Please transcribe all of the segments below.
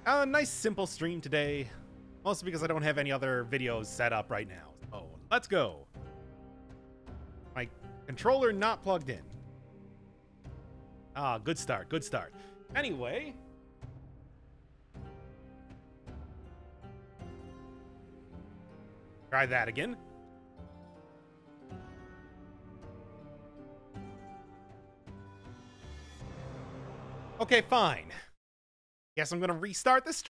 A nice simple stream today, mostly because I don't have any other videos set up right now. So let's go. My controller not plugged in. Ah, good start, good start. Anyway. Try that again. Okay, fine. Guess I'm gonna restart this.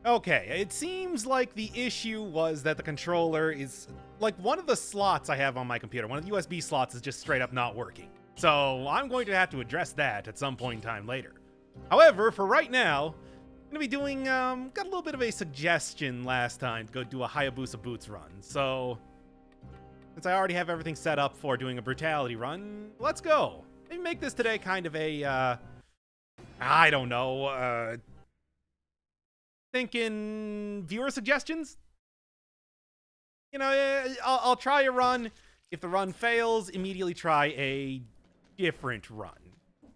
Okay, it seems like the issue was that the controller is... like, one of the slots I have on my computer, one of the USB slots is just straight up not working. So I'm going to have to address that at some point in time later. However, for right now, I'm gonna be doing, got a little bit of a suggestion last time to go do a Hayabusa Boots run. So, since I already have everything set up for doing a Brutality run, let's go. Maybe make this today kind of a, I don't know, thinking viewer suggestions? You know, I'll try a run. If the run fails, immediately try a different run.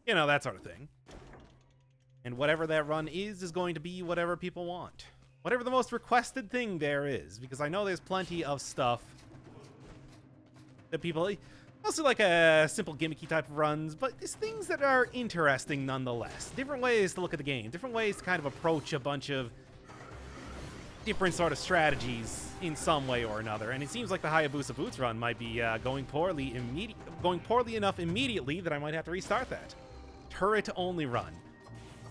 You know, that sort of thing. And whatever that run is going to be whatever people want. Whatever the most requested thing there is. Because I know there's plenty of stuff that people... mostly like a simple gimmicky type of runs, but it's things that are interesting nonetheless. Different ways to look at the game. Different ways to kind of approach a bunch of different sort of strategies in some way or another. And it seems like the Hayabusa Boots run might be going poorly enough immediately that I might have to restart that. Turret-only run.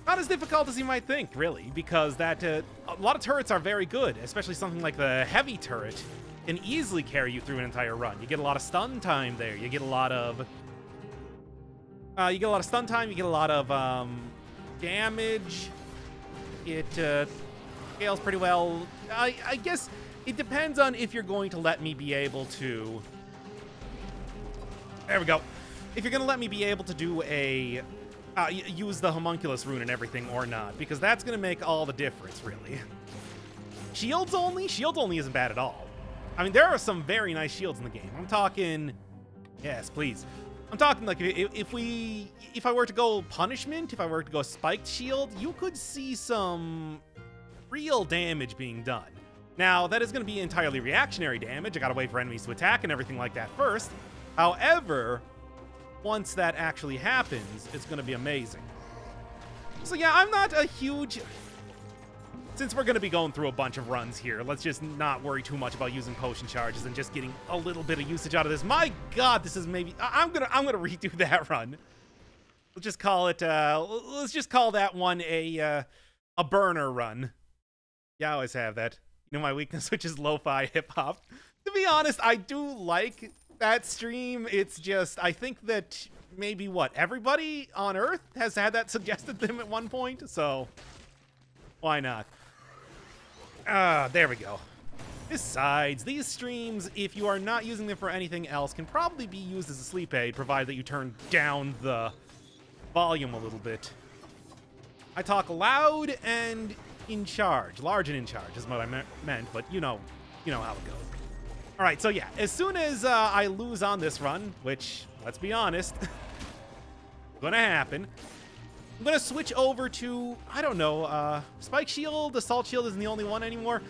Not as difficult as you might think, really, because that a lot of turrets are very good, especially something like the heavy turret can easily carry you through an entire run. You get a lot of stun time there. You get a lot of stun time. You get a lot of damage. It scales pretty well. I guess it depends on if you're going to let me be able to... There we go. If you're going to let me be able to do a... use the homunculus rune and everything or not, because that's going to make all the difference, really. Shields only? Shields only isn't bad at all. I mean, there are some very nice shields in the game. I'm talking... Yes, please. I'm talking like if I were to go punishment, if I were to go spiked shield, you could see some real damage being done. Now, that is going to be entirely reactionary damage. I gotta wait for enemies to attack and everything like that first. However, once that actually happens, it's going to be amazing. So yeah, I'm not a huge... Since we're going to be going through a bunch of runs here, let's just not worry too much about using potion charges and just getting a little bit of usage out of this. My God, this is maybe... I'm gonna redo that run. Let's just call it... let's just call that one a burner run. Yeah, I always have that. You know my weakness, which is lo-fi hip-hop. To be honest, I do like that stream. It's just... I think that maybe, everybody on Earth has had that suggested to them at one point, so... Why not? There we go. Besides, these streams, if you are not using them for anything else, can probably be used as a sleep aid, provided that you turn down the volume a little bit. I talk loud and in charge. Large and in charge is what I meant, but you know how it goes. All right, so yeah, as soon as I lose on this run, which, let's be honest, gonna happen, I'm gonna switch over to, I don't know, Spike Shield. Assault Shield isn't the only one anymore.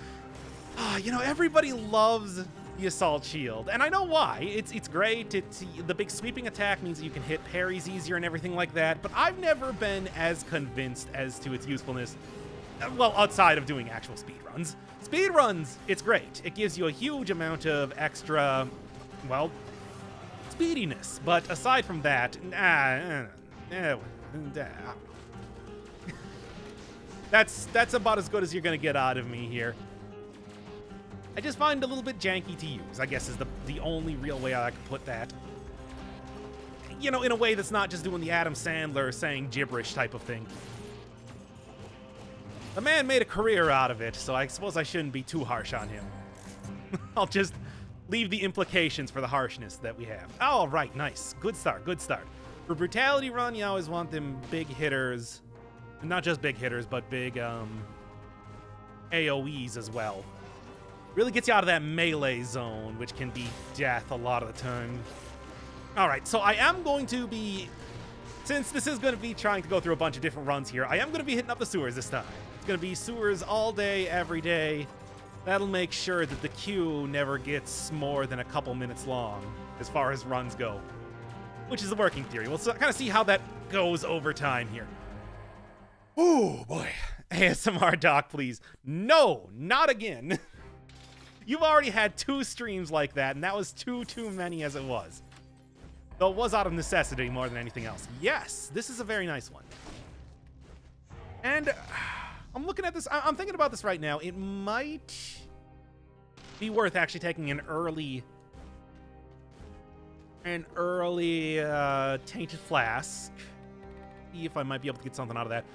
You know, everybody loves the Assault Shield, and I know why. It's great. It's the big sweeping attack means that you can hit parries easier and everything like that, but I've never been as convinced as to its usefulness, well, outside of doing actual speedruns. Speedruns, it's great. It gives you a huge amount of extra, well, speediness, but aside from that, that's about as good as you're gonna get out of me here. I just find it a little bit janky to use, I guess is the only real way I could put that. You know, in a way that's not just doing the Adam Sandler saying gibberish type of thing. The man made a career out of it, so I suppose I shouldn't be too harsh on him. I'll just leave the implications for the harshness that we have. All right, nice. Good start, good start. For Brutality run, you always want them big hitters. Not just big hitters, but big AoEs as well. Really gets you out of that melee zone, which can be death a lot of the time. All right, so I am going to be Since this is going to be trying to go through a bunch of different runs here, I am going to be hitting up the sewers this time. It's going to be sewers all day, every day. That'll make sure that the queue never gets more than a couple minutes long as far as runs go, which is the working theory. We'll kind of see how that goes over time here. Oh boy. ASMR Doc, please. No, not again. You've already had 2 streams like that, and that was too many as it was. Though it was out of necessity more than anything else. Yes, this is a very nice one. And I'm looking at this. I'm thinking about this right now. It might be worth actually taking an early Tainted Flask. See if I might be able to get something out of that.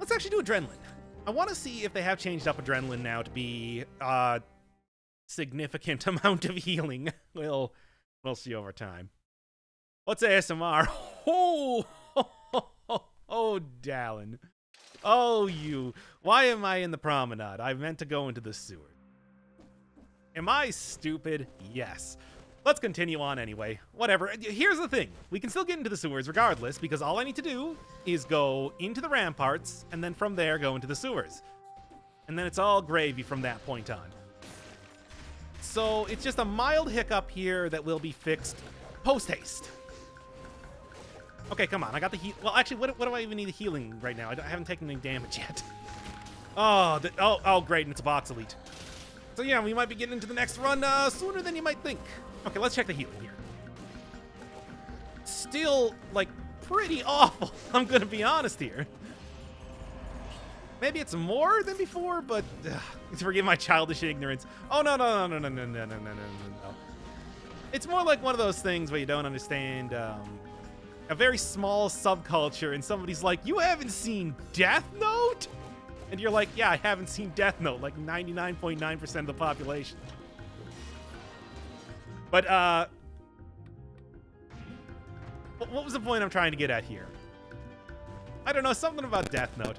Let's actually do Adrenaline. I want to see if they have changed up Adrenaline now to be a significant amount of healing. We'll see over time. What's ASMR? Oh, Dallin. Oh, you. Why am I in the promenade? I meant to go into the sewer. Am I stupid? Yes. Let's continue on anyway. Whatever. Here's the thing. We can still get into the sewers regardless, because all I need to do is go into the ramparts, and then from there go into the sewers. And then it's all gravy from that point on. So it's just a mild hiccup here that will be fixed post-haste. Okay, come on. I got the heal. Well, actually, what do I even need the healing right now? I haven't taken any damage yet. Oh, great, and it's a box elite. So yeah, we might be getting into the next run sooner than you might think. Okay, let's check the healing here. Still, like, pretty awful. I'm gonna be honest here. Maybe it's more than before, but forgive my childish ignorance. Oh, no. It's more like one of those things where you don't understand a very small subculture, and somebody's like, you haven't seen Death Note? And you're like, yeah, I haven't seen Death Note, like 99.9% of the population. But, what was the point I'm trying to get at here? I don't know, something about Death Note.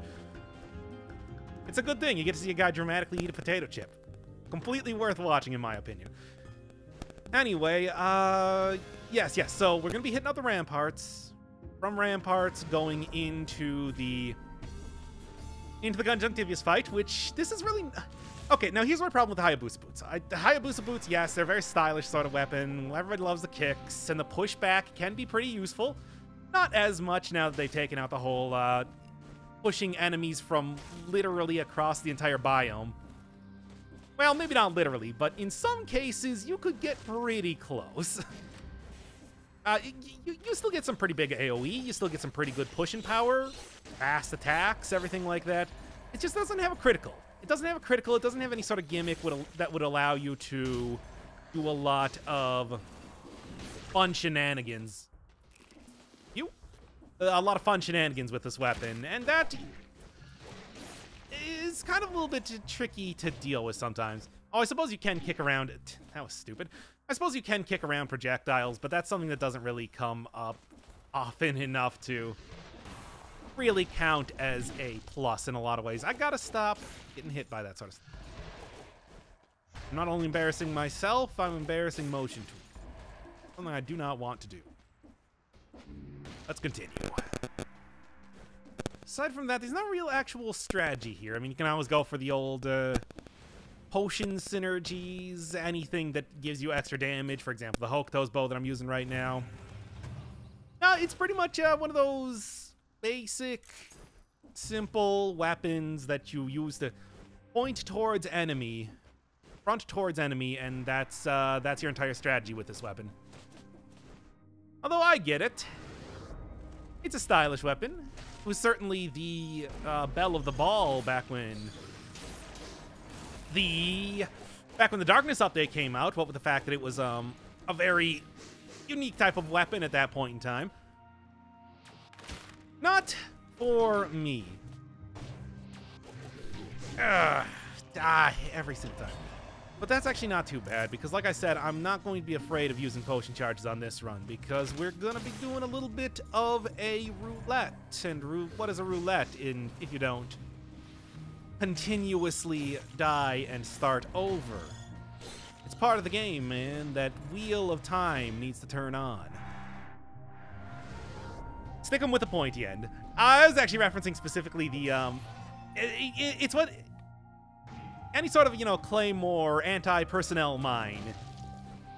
It's a good thing. You get to see a guy dramatically eat a potato chip. Completely worth watching, in my opinion. Anyway, yes. So we're going to be hitting up the ramparts. From ramparts, going into the Conjunctivius fight, which this is really... Okay, now here's my problem with the Hayabusa boots. The Hayabusa boots, yes, they're a very stylish sort of weapon. Everybody loves the kicks, and the pushback can be pretty useful. Not as much now that they've taken out the whole pushing enemies from literally across the entire biome. Well, maybe not literally, but in some cases, you could get pretty close. You still get some pretty big AoE, you still get some pretty good pushing power, fast attacks, everything like that. It just doesn't have a critical. It doesn't have a critical, it doesn't have any sort of gimmick that would allow you to do a lot of fun shenanigans. A lot of fun shenanigans with this weapon, and that is kind of a little bit tricky to deal with sometimes. Oh, I suppose you can kick around it. That was stupid. I suppose you can kick around projectiles, but that's something that doesn't really come up often enough to really count as a plus in a lot of ways. I gotta stop getting hit by that sort of stuff. I'm not only embarrassing myself, I'm embarrassing Motion Tool. Something I do not want to do. Let's continue. Aside from that, there's no real actual strategy here. I mean, you can always go for the old potion synergies, anything that gives you extra damage. For example, the Hokuto's bow that I'm using right now. No, it's pretty much one of those basic, simple weapons that you use to point towards enemy, front towards enemy, and that's your entire strategy with this weapon. Although I get it. It's a stylish weapon. It was certainly the belle of the ball back when the Darkness update came out, what with the fact that it was a very unique type of weapon at that point in time. Not for me. Every single time. But that's actually not too bad, because like I said, I'm not going to be afraid of using potion charges on this run, because we're going to be doing a little bit of a roulette. And what is a roulette if you don't continuously die and start over? It's part of the game, man. That wheel of time needs to turn on. Stick them with the pointy end. I was actually referencing specifically the, it's what any sort of, you know, Claymore anti-personnel mine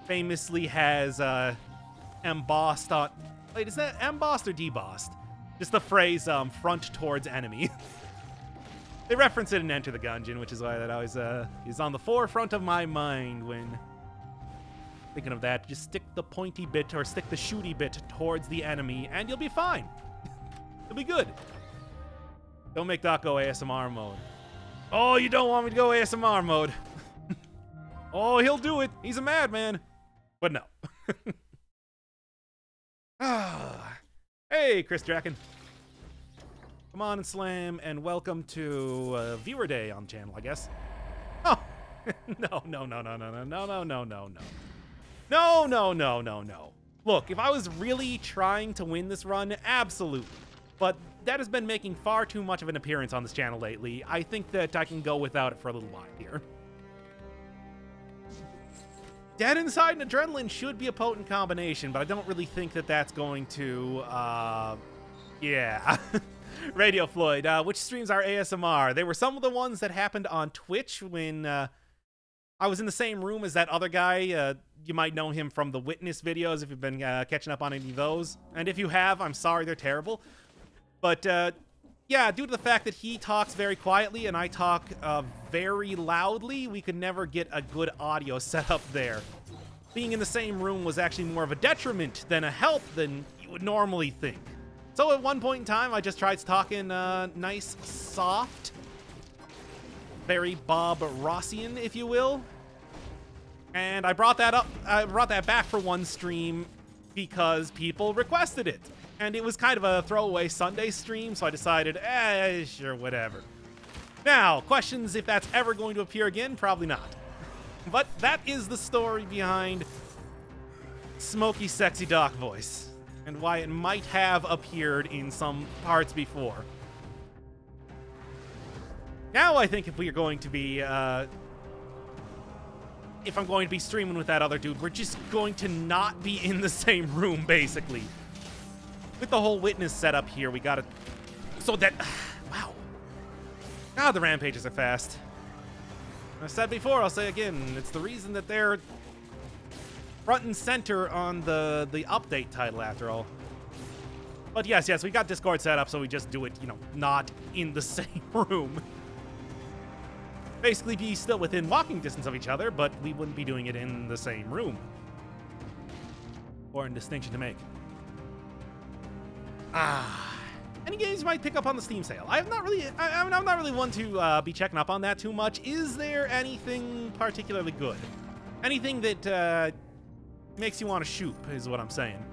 famously has, embossed on... Wait, is that embossed or debossed? Just the phrase, front towards enemy. They reference it in Enter the Gungeon, which is why that always, is on the forefront of my mind when thinking of that. Just stick the pointy bit or stick the shooty bit towards the enemy, and you'll be fine. You'll be good. Don't make Doc go ASMR mode. Oh, you don't want me to go ASMR mode. Oh, he'll do it. He's a madman. But no. Hey, Chris Draken. Come on and slam, and welcome to Viewer Day on the channel, I guess. Oh, no. Look, if I was really trying to win this run, absolutely. But that has been making far too much of an appearance on this channel lately. I think that I can go without it for a little while here. Dead Inside and Adrenaline should be a potent combination, but I don't really think that that's going to, yeah. Radio Floyd, which streams are ASMR? They were some of the ones that happened on Twitch when I was in the same room as that other guy. You might know him from the Witness videos if you've been catching up on any of those. And if you have, I'm sorry, they're terrible. But yeah, due to the fact that he talks very quietly and I talk very loudly, we could never get a good audio setup there. Being in the same room was actually more of a detriment than a help than you would normally think. So at one point in time, I just tried talking nice, soft, very Bob Rossian, if you will. And I brought that up, I brought that back for one stream because people requested it. And it was kind of a throwaway Sunday stream, so I decided, sure, whatever. Now, questions if that's ever going to appear again? Probably not. But that is the story behind Smoky Sexy Doc Voice, and why it might have appeared in some parts before. Now I think if we are going to be, if I'm going to be streaming with that other dude, we're just going to not be in the same room, basically. With the whole Witness setup here, we gotta... So that... Wow. God, the rampages are fast. I said before, I'll say again, it's the reason that they're front and center on the update title, after all. But yes, we got Discord set up, so we just do it, you know, not in the same room. Basically be still within walking distance of each other, but we wouldn't be doing it in the same room. Important distinction to make. Any games you might pick up on the Steam sale? I'm not really one to be checking up on that too much. Is there anything particularly good? Anything that makes you want to shoot is what I'm saying.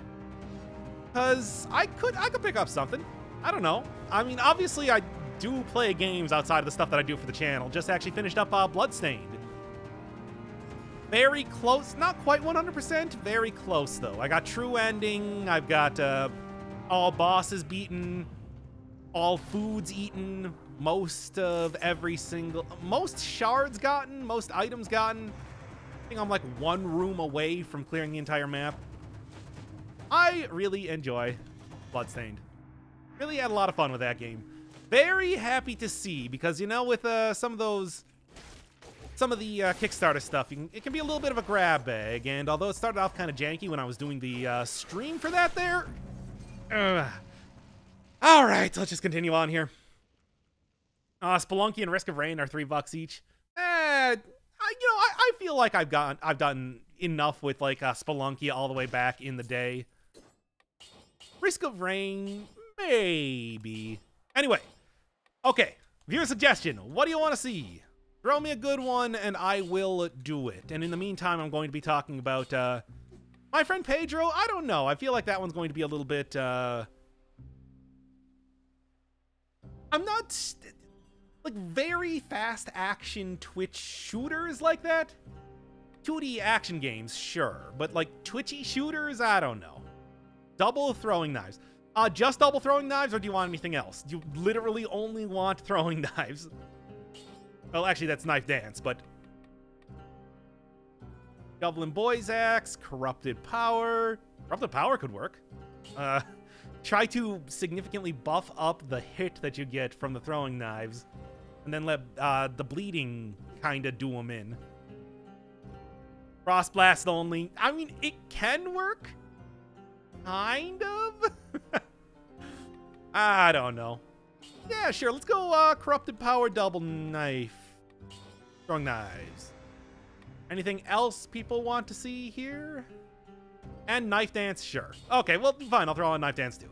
Because I could pick up something. I don't know. I mean, obviously I do play games outside of the stuff that I do for the channel. Just actually finished up Bloodstained. Very close, not quite 100%, very close though. I got true ending, I've got all bosses beaten, all foods eaten, most shards gotten, most items gotten. I think I'm like one room away from clearing the entire map. I really enjoy Bloodstained. Really had a lot of fun with that game. Very happy to see, because, you know, with some of the Kickstarter stuff, it can be a little bit of a grab bag, and although it started off kind of janky when I was doing the stream for that there, all right, let's just continue on here. Spelunky and Risk of Rain are $3 each. I feel like I've done enough with like Spelunky all the way back in the day. Risk of Rain, maybe. Anyway, okay. Viewer suggestion. What do you want to see? Throw me a good one, and I will do it. And in the meantime, I'm going to be talking about my friend Pedro. I don't know. I feel like that one's going to be a little bit. I'm not like very fast action Twitch shooters like that. 2D action games, sure, but like twitchy shooters, I don't know. Double throwing knives. Just double throwing knives, or do you want anything else? Do you literally only want throwing knives? Well, actually, that's Knife Dance, but... Goblin Boy's Axe, Corrupted Power. Corrupted Power could work. try to significantly buff up the hit that you get from the throwing knives, and then let the bleeding kind of do them in. Frost Blast only. I mean, it can work. Kind of. I don't know. Yeah, sure. Let's go Corrupted Power Double Knife. Throwing knives. Anything else people want to see here? And Knife Dance, sure. Okay, well, fine. I'll throw on Knife Dance too.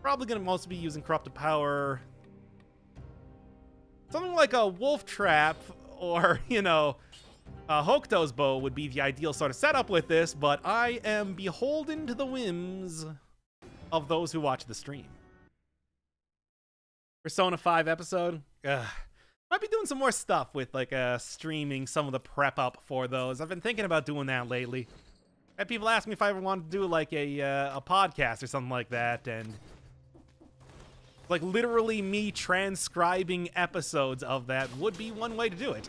Probably going to mostly be using Corrupted Power. Something like a Wolf Trap or, you know, Hokuto's Bow would be the ideal sort of setup with this, but I am beholden to the whims of those who watch the stream. Persona 5 episode? Might be doing some more stuff with, like, streaming some of the prep up for those. I've been thinking about doing that lately. I had people ask me if I ever wanted to do, like, a podcast or something like that, and... like, literally me transcribing episodes of that would be one way to do it.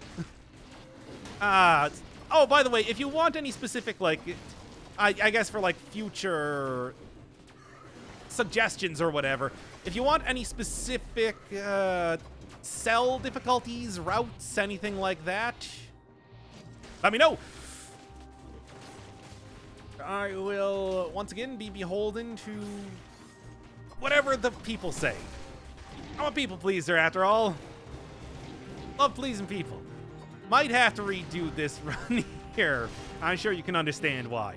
Oh, by the way, if you want any specific, like, I guess for, like, future suggestions or whatever, if you want any specific, cell difficulties, routes, anything like that, let me know. I will, once again, be beholden to whatever the people say. I'm a people pleaser, after all. Love pleasing people. Might have to redo this run here. I'm sure you can understand why.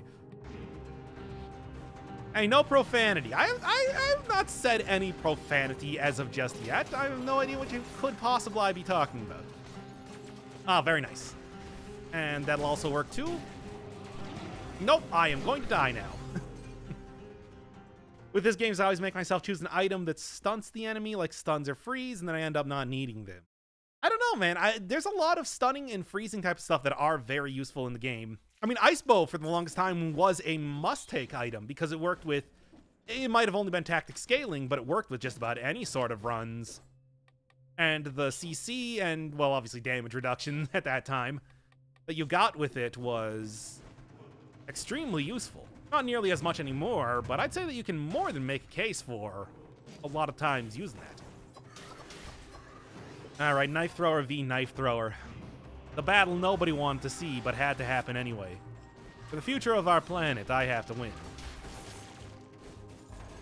Hey, no profanity. I have not said any profanity as of just yet. I have no idea what you could possibly be talking about. Ah, very nice. And that'll also work too. Nope, I am going to die now. With this game, I always make myself choose an item that stunts the enemy, like stuns or freeze, and then I end up not needing them. I don't know, man. There's a lot of stunning and freezing type of stuff that are very useful in the game. I mean, Ice Bow, for the longest time, was a must-take item because it worked with... it might have only been tactic scaling, but it worked with just about any sort of runs. And the CC and, well, obviously damage reduction at that time that you got with it was extremely useful. Not nearly as much anymore, but I'd say that you can more than make a case for a lot of times using that. Alright, Knife Thrower v. Knife Thrower. The battle nobody wanted to see, but had to happen anyway. For the future of our planet, I have to win.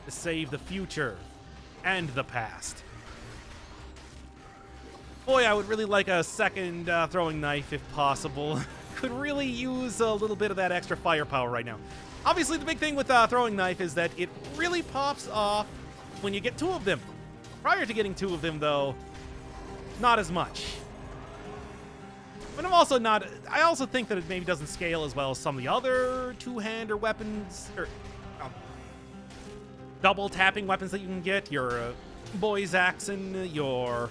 To save the future and the past. Boy, I would really like a second throwing knife if possible. Could really use a little bit of that extra firepower right now. Obviously, the big thing with throwing knife is that it really pops off when you get two of them. Prior to getting two of them, though, not as much. But I'm also not... I also think that it maybe doesn't scale as well as some of the other two-hander weapons, or double-tapping weapons that you can get. Your Boy's Axon, your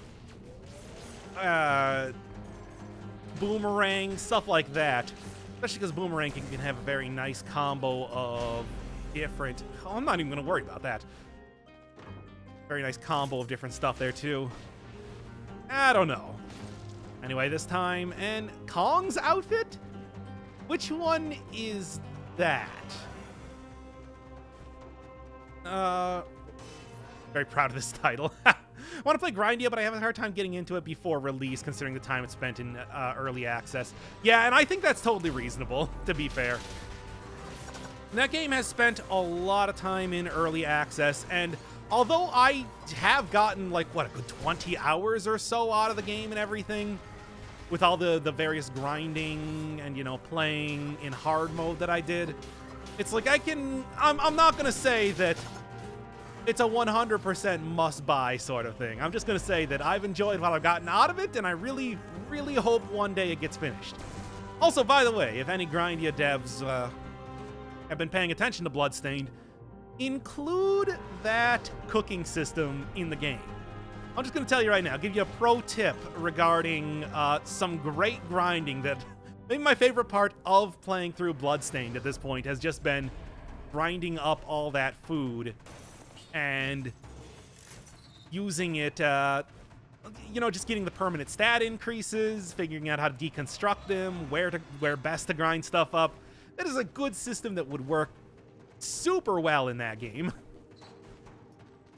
Boomerang, stuff like that. Especially because Boomerang can have a very nice combo of different... oh, I'm not even going to worry about that. Very nice combo of different stuff there, too. I don't know. Anyway, this time, and Kong's outfit? Which one is that? Very proud of this title. I want to play Grindia, but I have a hard time getting into it before release, considering the time it's spent in early access. Yeah, and I think that's totally reasonable, to be fair. That game has spent a lot of time in early access, and although I have gotten, like, what, a good 20 hours or so out of the game and everything, with all the various grinding and, you know, playing in hard mode that I did, it's like I'm not going to say that it's a 100% must-buy sort of thing. I'm just going to say that I've enjoyed what I've gotten out of it, and I really, really hope one day it gets finished. Also, by the way, if any Grindia devs have been paying attention to Bloodstained, include that cooking system in the game. I'm just going to tell you right now, give you a pro tip regarding some great grinding that maybe my favorite part of playing through Bloodstained at this point has just been grinding up all that food and using it, you know, just getting the permanent stat increases, figuring out how to deconstruct them, where best to grind stuff up. That is a good system that would work super well in that game.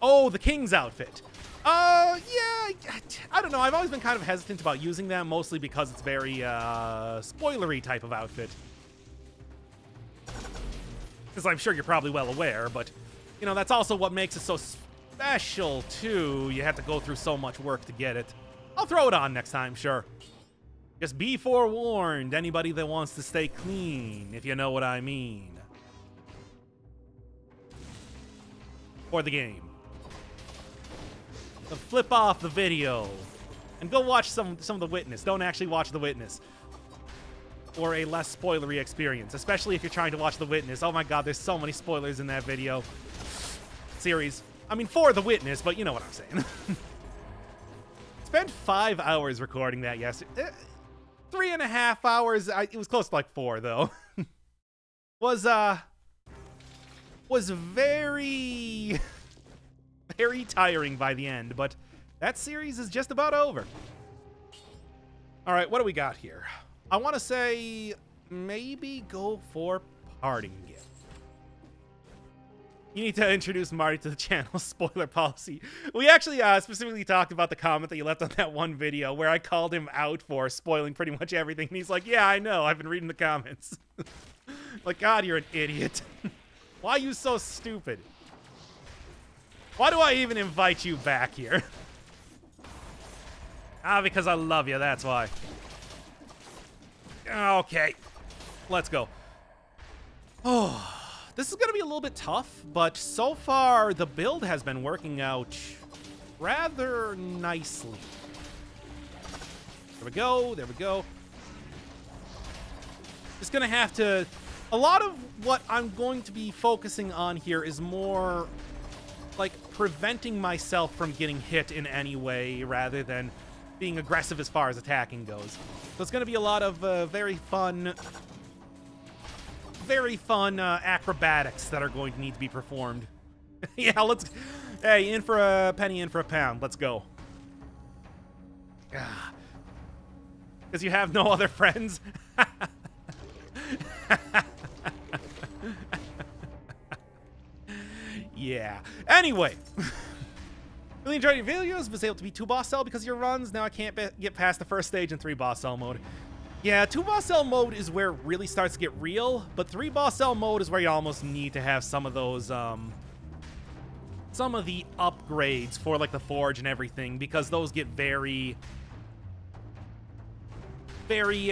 Oh, the King's outfit. Yeah, I don't know. I've always been kind of hesitant about using them, mostly because it's very, spoilery type of outfit. Because I'm sure you're probably well aware, but, you know, that's also what makes it so special, too. You have to go through so much work to get it. I'll throw it on next time, sure. Just be forewarned, anybody that wants to stay clean, if you know what I mean. For the game. So flip off the video and go watch some of The Witness. Don't actually watch The Witness. For a less spoilery experience, especially if you're trying to watch The Witness. Oh my god, there's so many spoilers in that video. Series. I mean, for The Witness, but you know what I'm saying. Spent 5 hours recording that yesterday. 3.5 hours. It was close to like 4, though. was very, very tiring by the end, but that series is just about over. All right, what do we got here? I want to say maybe go for parting gift. You need to introduce Marty to the channel. Spoiler policy. We actually specifically talked about the comment that you left on that one video where I called him out for spoiling pretty much everything. And he's like, yeah, I know. I've been reading the comments. Like, God, you're an idiot. Why are you so stupid? Why do I even invite you back here? Because I love you. That's why. Okay. Let's go. Oh. This is going to be a little bit tough, but so far the build has been working out rather nicely. There we go. There we go. Just going to have to... A lot of what I'm going to be focusing on here is more like preventing myself from getting hit in any way rather than being aggressive as far as attacking goes. So it's going to be a lot of very fun acrobatics that are going to need to be performed. Yeah, let's... Hey, in for a penny, in for a pound. Let's go. Because you have no other friends? Yeah. Anyway. Really enjoyed your videos. Was able to beat 2 boss cell because of your runs. Now I can't get past the first stage in 3 boss cell mode. Yeah, 2 boss cell mode is where it really starts to get real, but 3 boss cell mode is where you almost need to have some of those, some of the upgrades for, like, the forge and everything, because those get very, very,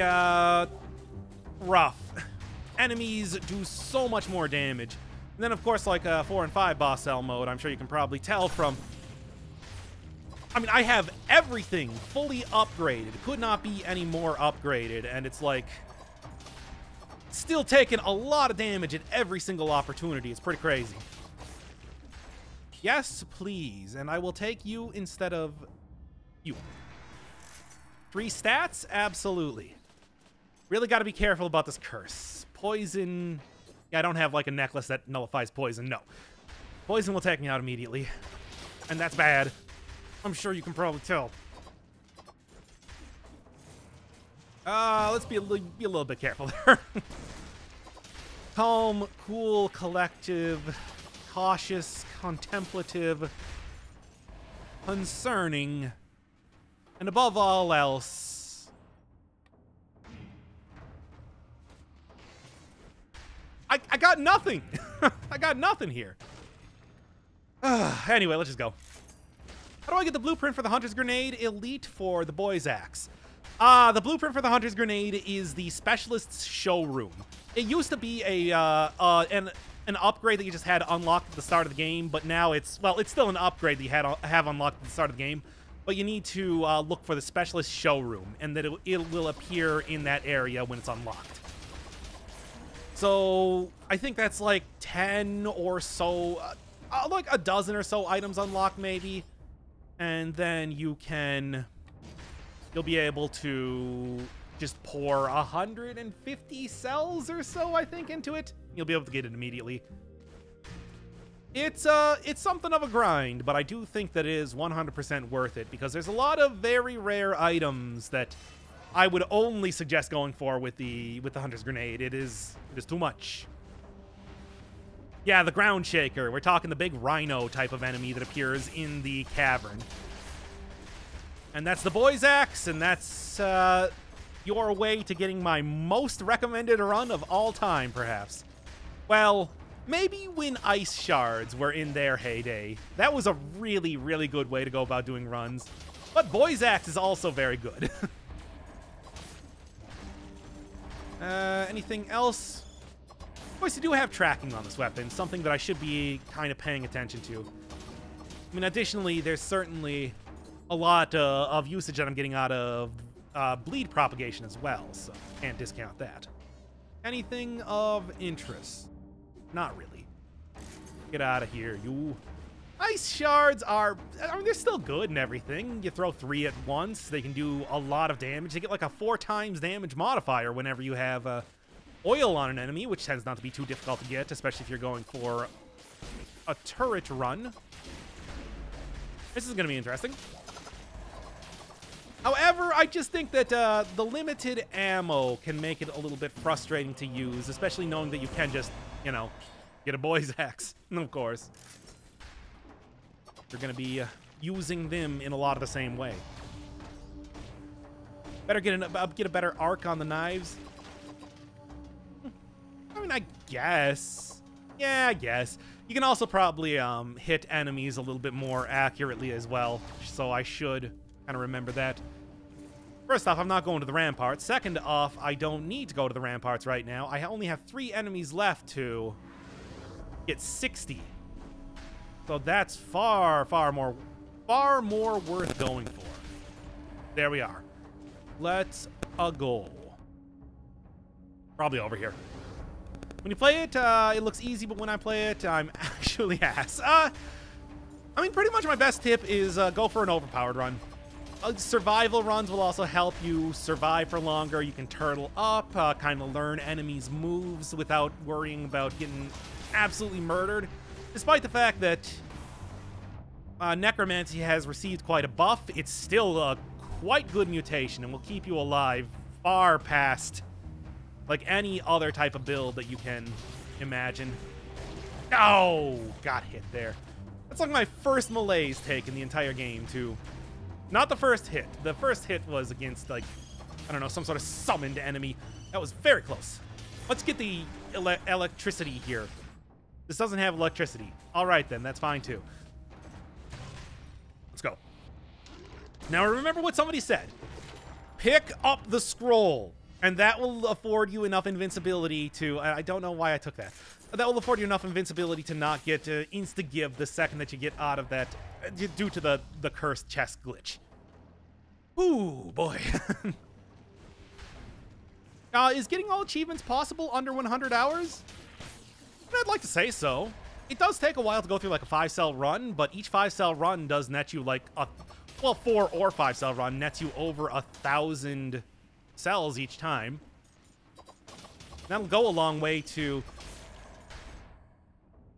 rough. Enemies do so much more damage. And then, of course, like, 4 and 5 boss cell mode, I'm sure you can probably tell from... I mean, I have everything fully upgraded. Could not be any more upgraded, and it's like... Still taking a lot of damage at every single opportunity. It's pretty crazy. Yes, please. And I will take you instead of you. 3 stats? Absolutely. Really got to be careful about this curse. Poison... Yeah, I don't have, like, a necklace that nullifies poison. No. Poison will take me out immediately. And that's bad. I'm sure you can probably tell. Let's be a little bit careful there. Calm, cool, collective, cautious, contemplative, concerning, and above all else, I got nothing. I got nothing here. Anyway, let's just go. How do I get the blueprint for the Hunter's Grenade Elite for the Boy's Axe? The blueprint for the Hunter's Grenade is the Specialist's Showroom. It used to be an upgrade that you just had unlocked at the start of the game, but now it's still an upgrade that you have unlocked at the start of the game, but you need to look for the Specialist Showroom, and that it will appear in that area when it's unlocked. So I think that's like 10 or so, like a dozen or so items unlocked maybe. And then you'll be able to just pour 150 cells or so, I think, into it. You'll be able to get it immediately. It's something of a grind, but I do think that it is 100% worth it, because there's a lot of very rare items that I would only suggest going for with the Hunter's Grenade. It is too much. Yeah, the Ground Shaker. We're talking the big rhino type of enemy that appears in the cavern. And that's the Boy's Axe, and that's your way to getting my most recommended run of all time, perhaps. Well, maybe when Ice Shards were in their heyday. That was a really, really good way to go about doing runs. But Boy's Axe is also very good. Anything else? Of course, you do have tracking on this weapon, something that I should be kind of paying attention to. I mean, additionally, there's certainly a lot of usage that I'm getting out of bleed propagation as well, so can't discount that. Anything of interest? Not really. Get out of here, you. Ice Shards are, I mean, they're still good and everything. You throw 3 at once, they can do a lot of damage. They get like a 4 times damage modifier whenever you have oil on an enemy, which tends not to be too difficult to get, especially if you're going for a turret run. This is going to be interesting. However, I just think that the limited ammo can make it a little bit frustrating to use, especially knowing that you can just, you know, get a Boy's Axe, of course. You're going to be using them in a lot of the same way. Better get a better arc on the knives. I mean, I guess. Yeah, I guess. You can also probably hit enemies a little bit more accurately as well, so I should kind of remember that. First off, I'm not going to the ramparts. Second off, I don't need to go to the ramparts right now. I only have 3 enemies left to get 60. So that's far more worth going for. There we are. Let's go. Probably over here. When you play it, it looks easy, but when I play it, I'm actually ass. I mean, pretty much my best tip is go for an overpowered run. Survival runs will also help you survive for longer. You can turtle up, kind of learn enemies' moves without worrying about getting absolutely murdered. Despite the fact that Necromancy has received quite a buff, it's still a quite good mutation and will keep you alive far past like any other type of build that you can imagine. Oh, got hit there. That's like my first malaise take in the entire game, too. Not the first hit. The first hit was against, like, I don't know, some sort of summoned enemy. That was very close. Let's get the electricity here. This doesn't have electricity. All right, then. That's fine, too. Let's go. Now, remember what somebody said. Pick up the scroll. And that will afford you enough invincibility to... I don't know why I took that. That will afford you enough invincibility to not get insta-give the second that you get out of that due to the cursed chest glitch. Ooh, boy. Is getting all achievements possible under 100 hours? I'd like to say so. It does take a while to go through like a 5-cell run, but each 5-cell run does net you like a... Well, 4 or 5-cell run nets you over 1,000... cells each time. That'll go a long way to...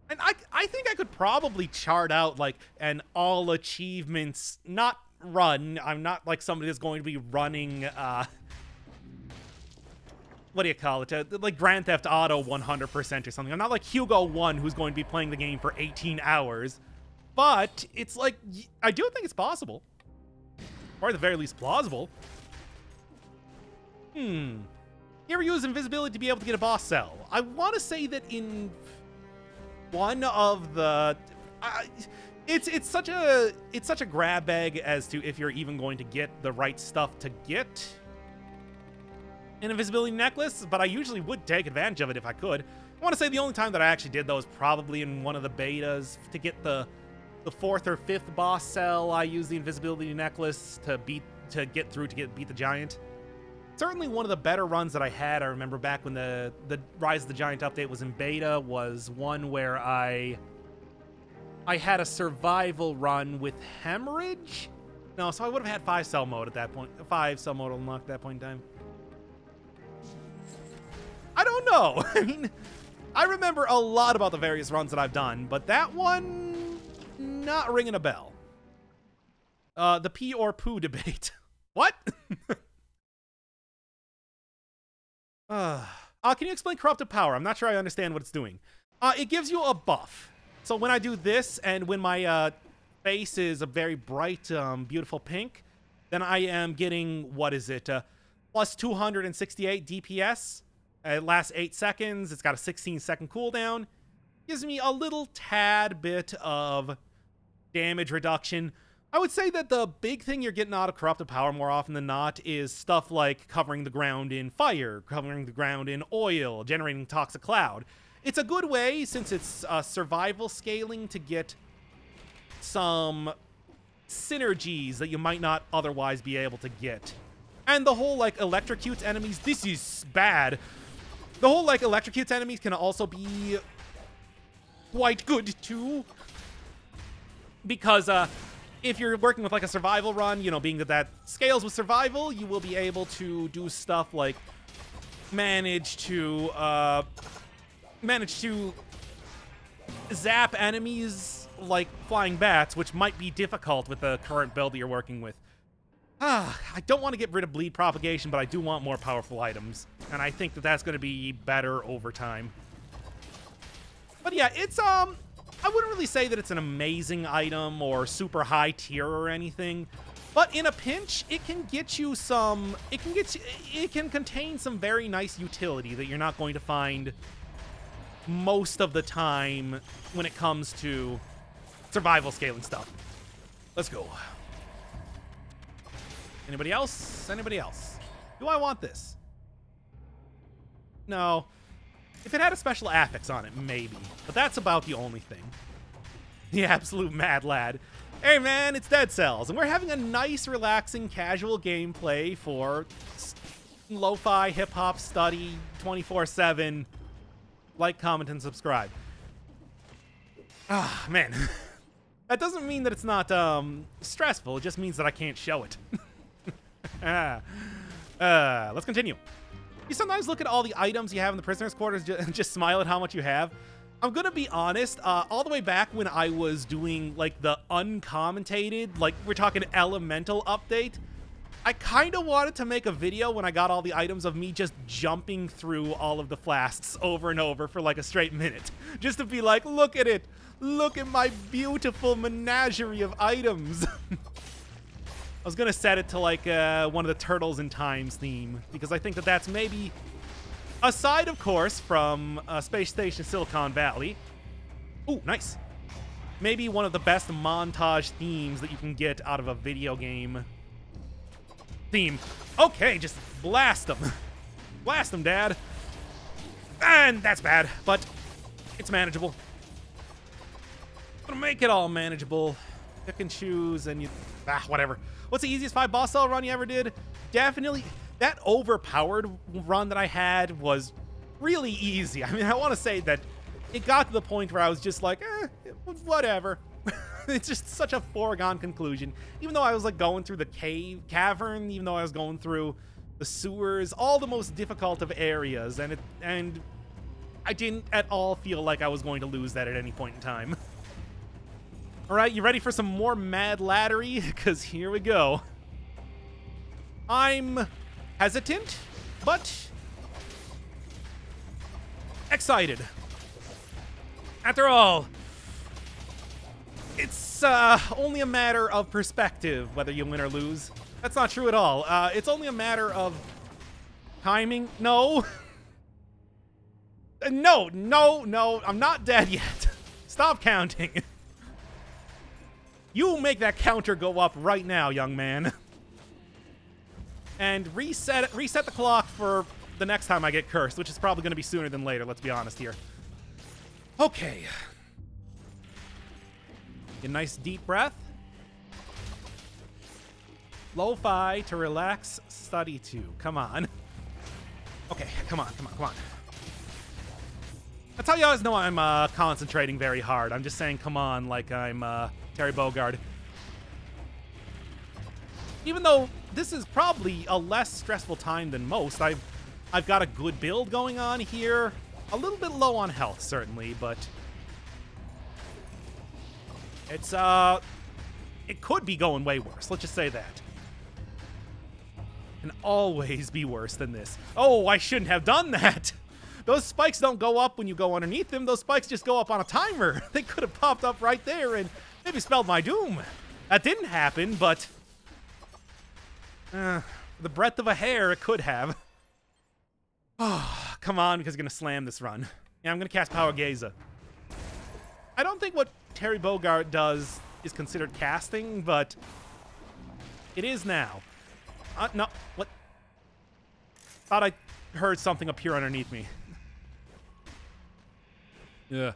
And I think I could probably chart out like an all achievements, not run. I'm not like somebody that's going to be running, what do you call it? Like Grand Theft Auto 100% or something. I'm not like Hugo 1 who's going to be playing the game for 18 hours. But it's like, I do think it's possible. Or at the very least plausible. You ever use invisibility to be able to get a boss cell? I want to say that in one of the... it's such a grab bag as to if you're even going to get the right stuff to get an invisibility necklace, but I usually would take advantage of it if I could. I want to say the only time that I actually did though was probably in one of the betas to get the 4th or 5th boss cell. I used the invisibility necklace to beat the giant. Certainly one of the better runs that I had, I remember back when the Rise of the Giant update was in beta, was one where I had a survival run with Hemorrhage? No, so I would have had 5-cell mode at that point. 5-cell mode unlocked at that point in time. I don't know. I mean, I remember a lot about the various runs that I've done, but that one, not ringing a bell. The pee or poo debate. What? Can you explain corrupted power? I'm not sure I understand what it's doing. It gives you a buff. So when I do this, and when my face is a very bright, beautiful pink, then I am getting, what is it, plus 268 DPS. It lasts 8 seconds. It's got a 16-second cooldown. Gives me a little tad bit of damage reduction. I would say that the big thing you're getting out of Corrupted Power more often than not is stuff like covering the ground in fire, covering the ground in oil, generating Toxic Cloud. It's a good way, since it's survival scaling, to get some synergies that you might not otherwise be able to get. And the whole, like, electrocutes enemies, this is bad. The whole, like, electrocutes enemies can also be quite good, too. Because, if you're working with, like, a survival run, you know, being that that scales with survival, you will be able to do stuff like manage to zap enemies like flying bats, which might be difficult with the current build that you're working with. I don't want to get rid of bleed propagation, but I do want more powerful items, and I think that that's going to be better over time. But yeah, it's I wouldn't really say that it's an amazing item or super high tier or anything, but in a pinch, it can get you some. It can contain some very nice utility that you're not going to find most of the time when it comes to survival scaling stuff. Let's go. Anybody else? Anybody else? Do I want this? No. If it had a special affix on it, maybe. But that's about the only thing. The absolute mad lad. Hey man, it's Dead Cells, and we're having a nice, relaxing, casual gameplay for lo-fi hip-hop study 24/7. Like, comment, and subscribe. Ah, man. That doesn't mean that it's not stressful. It just means that I can't show it. Let's continue. You sometimes look at all the items you have in the prisoner's quarters and just smile at how much you have. I'm gonna be honest, all the way back when I was doing, like, the uncommentated, like, we're talking elemental update, I kind of wanted to make a video when I got all the items of me just jumping through all of the flasks over and over for, like, a straight minute. Just to be like, look at it! Look at my beautiful menagerie of items! I was gonna set it to, like, one of the Turtles in Times theme, because I think that that's maybe, aside, of course, from Space Station Silicon Valley. Ooh, nice. Maybe one of the best montage themes that you can get out of a video game theme. Okay, just blast them. Blast them, Dad. And that's bad, but it's manageable. I'm gonna make it all manageable. Pick and choose, and you... whatever. What's the easiest 5 boss cell run you ever did? Definitely... That overpowered run that I had was really easy. I mean, I want to say that it got to the point where I was just like, whatever. It's just such a foregone conclusion. Even though I was, like, going through the cavern, even though I was going through the sewers, all the most difficult of areas, and I didn't at all feel like I was going to lose that at any point in time. All right, you ready for some more mad laddery? Because here we go. I'm hesitant, but excited. After all, it's only a matter of perspective whether you win or lose. That's not true at all. It's only a matter of timing. No. No, I'm not dead yet. Stop counting. You make that counter go up right now, young man. And reset the clock for the next time I get cursed, which is probably going to be sooner than later, let's be honest here. Okay. Get a nice deep breath. Lo-fi to relax, study to. Come on. Okay, come on. That's how you always know I'm concentrating very hard. I'm just saying come on like I'm Terry Bogard. Even though this is probably a less stressful time than most, I've got a good build going on here. A little bit low on health, certainly, but it's it could be going way worse. Let's just say that. Can always be worse than this. Oh, I shouldn't have done that. Those spikes don't go up when you go underneath them. Those spikes just go up on a timer. They could have popped up right there and maybe spelled my doom. That didn't happen, but the breadth of a hair, it could have. Oh, come on, because I'm going to slam this run. Yeah, I'm going to cast Power Gaza. I don't think what Terry Bogard does is considered casting, but it is now. No, what? Thought I heard something appear underneath me. Yeah.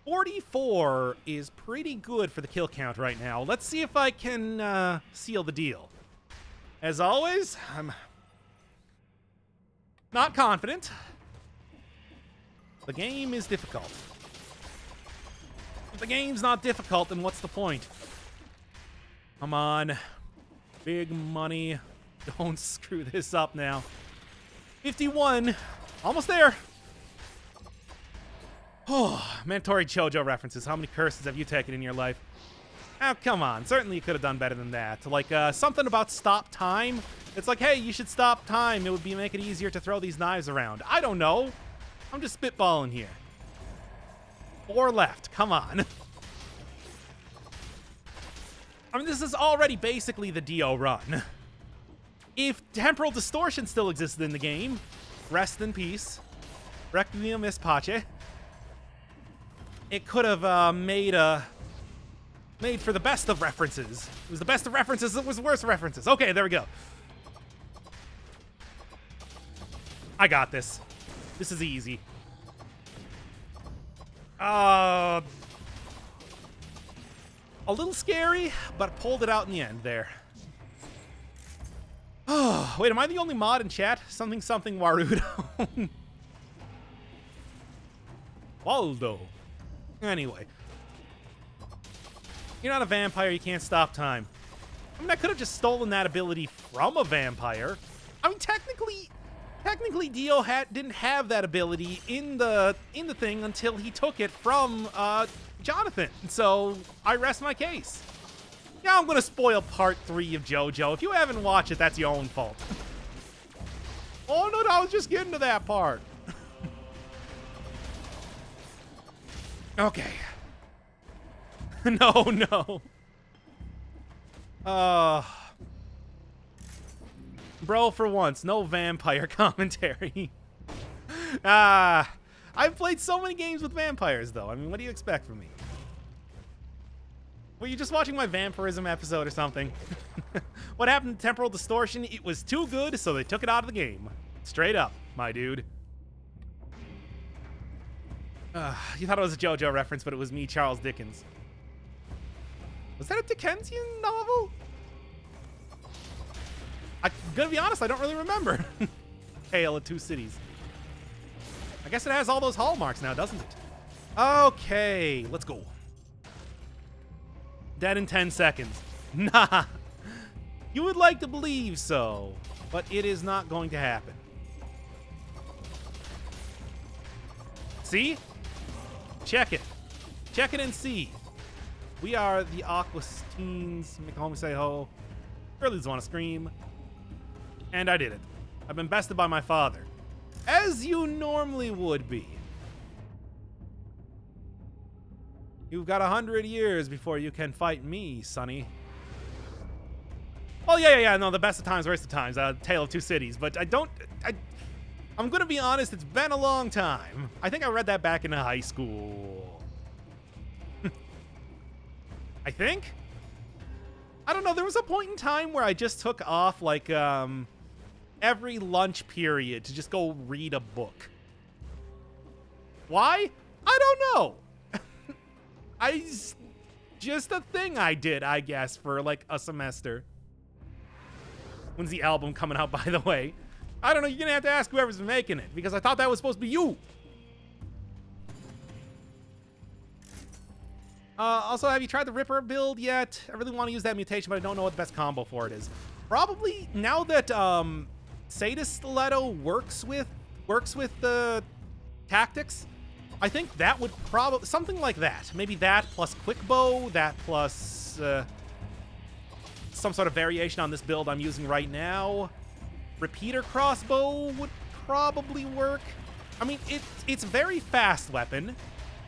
44 is pretty good for the kill count right now. Let's see if I can seal the deal. As always, I'm not confident. The game is difficult. If the game's not difficult, then what's the point? Come on. Big money. Don't screw this up now. 51. Almost there. Oh, mandatory JoJo references. How many curses have you taken in your life? Oh, come on. Certainly you could have done better than that. Like, something about stop time. It's like, hey, you should stop time. It would make it easier to throw these knives around. I don't know. I'm just spitballing here. 4 left. Come on. I mean, this is already basically the Dio run. If Temporal Distortion still existed in the game, rest in peace. Requiem Miss Pace. It could have made for the best of references. It was the best of references. It was the worst of references. Okay, there we go. I got this. This is easy. A little scary, but pulled it out in the end there. Oh, wait, am I the only mod in chat? Something Warudo. Waldo. Anyway. You're not a vampire, you can't stop time. I mean, I could have just stolen that ability from a vampire. I mean, technically Dio didn't have that ability in the thing until he took it from Jonathan. So I rest my case. Now I'm gonna spoil part 3 of JoJo. If you haven't watched it, that's your own fault. Oh no, I was just getting to that part. Okay. No. Bro, for once, no vampire commentary. I've played so many games with vampires, though. I mean, what do you expect from me? Were you just watching my vampirism episode or something? What happened to Temporal Distortion? It was too good, so they took it out of the game. Straight up, my dude. You thought it was a JoJo reference, but it was me, Charles Dickens. Was that a Dickensian novel? I'm gonna be honest, I don't really remember. Tale of Two Cities. I guess it has all those hallmarks now, doesn't it? Okay, let's go. Dead in 10 seconds. Nah. You would like to believe so, but it is not going to happen. See? Check it. Check it and see. We are the Aquastines. Make home say ho. Girlies want to scream. And I did it. I've been bested by my father. As you normally would be. You've got 100 years before you can fight me, Sonny. Oh, yeah. No, the best of times, worst of times. Tale of Two Cities. But I'm going to be honest, it's been a long time. I think I read that back in high school. I think? I don't know. There was a point in time where I just took off, like, every lunch period to just go read a book. Why? I don't know. Just a thing I did, I guess, for, like, a semester. When's the album coming out, by the way? I don't know. You're going to have to ask whoever's making it, because I thought that was supposed to be you. Also, have you tried the Ripper build yet? I really want to use that mutation, but I don't know what the best combo for it is. Probably, now that Sadist Stiletto works with the tactics, I think that would probably... something like that. Maybe that plus Quick Bow, that plus some sort of variation on this build I'm using right now. Repeater Crossbow would probably work. I mean, it's a very fast weapon.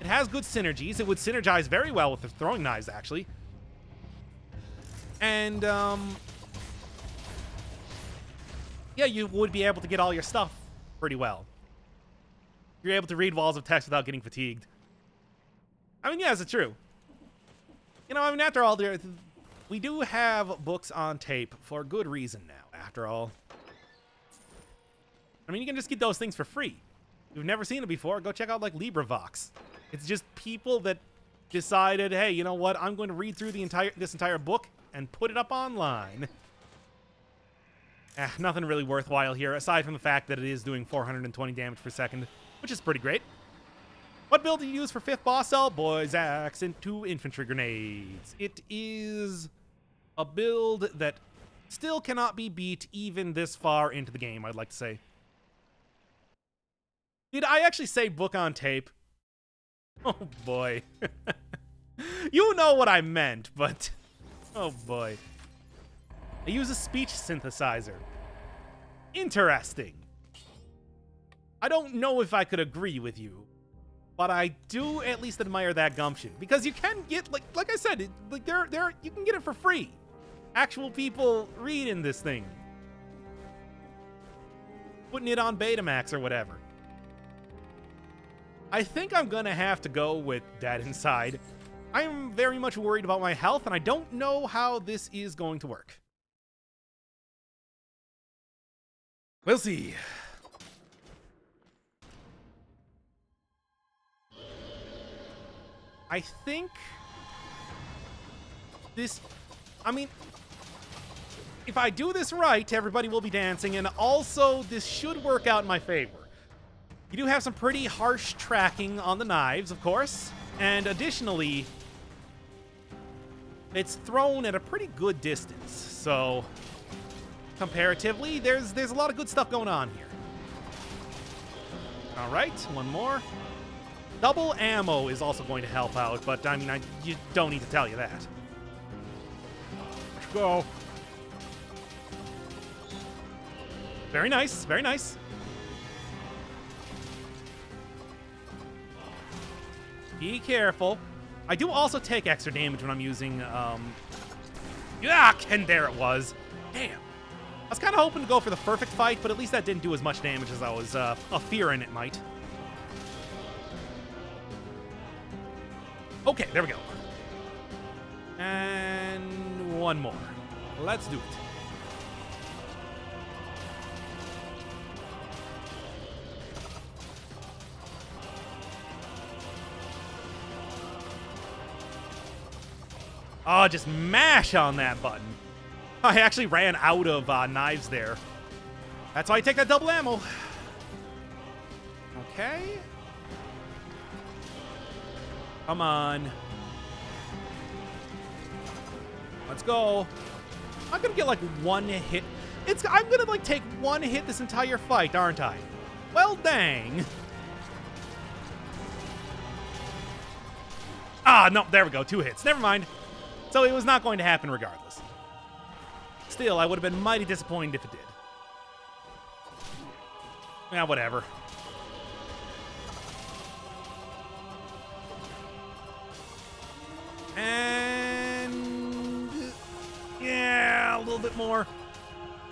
It has good synergies. It would synergize very well with the throwing knives, actually. And, yeah, you would be able to get all your stuff pretty well. You're able to read walls of text without getting fatigued. I mean, yes, it's true. You know, I mean, after all, we do have books on tape for good reason now, after all. I mean, you can just get those things for free. If you've never seen it before, go check out, like, LibriVox. It's just people that decided, hey, you know what? I'm going to read through this entire book and put it up online. Nothing really worthwhile here, aside from the fact that it is doing 420 damage per second, which is pretty great. What build do you use for 5th boss cell? Boy's Axe and 2 infantry grenades. It is a build that still cannot be beat even this far into the game, I'd like to say. Did I actually say book on tape? Oh boy. You know what I meant, but oh boy. I use a speech synthesizer. Interesting. I don't know if I could agree with you, but I do at least admire that gumption, because you can get, like I said, you can get it for free. Actual people reading this thing, putting it on Betamax or whatever. I think I'm gonna have to go with Dead Inside. I'm very much worried about my health, and I don't know how this is going to work. We'll see. I think this, I mean, if I do this right, everybody will be dancing, and also this should work out in my favor. You do have some pretty harsh tracking on the knives, of course, and additionally, it's thrown at a pretty good distance, so comparatively, there's a lot of good stuff going on here. All right, one more. Double ammo is also going to help out, but I mean, you don't need to tell you that. Let's go. Very nice, very nice. Be careful. I do also take extra damage when I'm using, and there it was. Damn. I was kind of hoping to go for the perfect fight, but at least that didn't do as much damage as I was fearing it might. Okay, there we go. And one more. Let's do it. Oh, just mash on that button. I actually ran out of knives there. That's why I take that double ammo. Okay. Come on. Let's go. I'm gonna get like one hit. I'm gonna like take one hit this entire fight, aren't I? Well, dang. Ah, no, there we go. 2 hits. Never mind. So it was not going to happen regardless. Still, I would have been mighty disappointed if it did. Yeah, whatever. And yeah, a little bit more.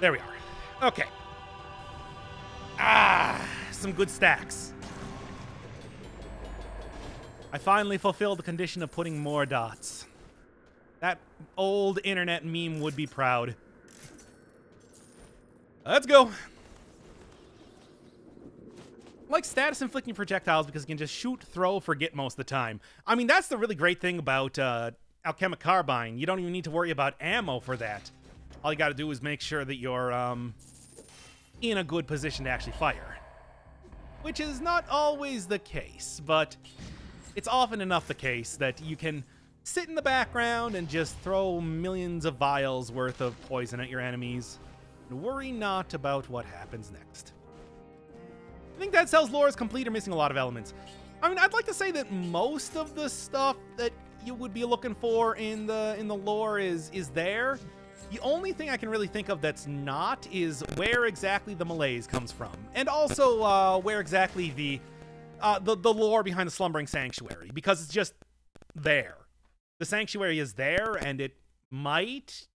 There we are. Okay. Ah, some good stacks. I finally fulfilled the condition of putting more dots. That old internet meme would be proud. Let's go. I like status inflicting projectiles because you can just shoot, throw, forget most of the time. I mean, that's the really great thing about Alchemic Carbine. You don't even need to worry about ammo for that. All you gotta do is make sure that you're in a good position to actually fire. Which is not always the case, but it's often enough the case that you can sit in the background and just throw millions of vials worth of poison at your enemies and worry not about what happens next. I think Dead Cells lore is complete or missing a lot of elements. I mean, I'd like to say that most of the stuff that you would be looking for in the lore is there. The only thing I can really think of that's not is where exactly the malaise comes from. And also where exactly the lore behind the Slumbering Sanctuary. Because it's just there. The Sanctuary is there, and it might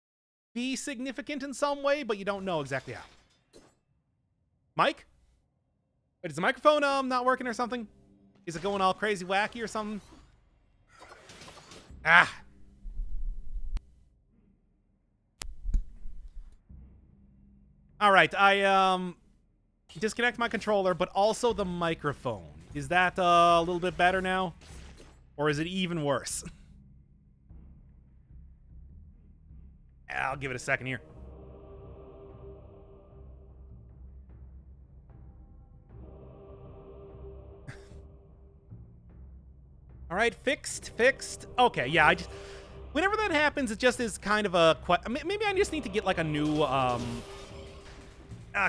be significant in some way, but you don't know exactly how. Mike? Wait, is the microphone not working or something? Is it going all crazy wacky or something? Ah! Alright, I disconnect my controller, but also the microphone. Is that a little bit better now? Or is it even worse? I'll give it a second here. All right, fixed. Okay, yeah, whenever that happens, it just is kind of a... Maybe I just need to get, like, a new,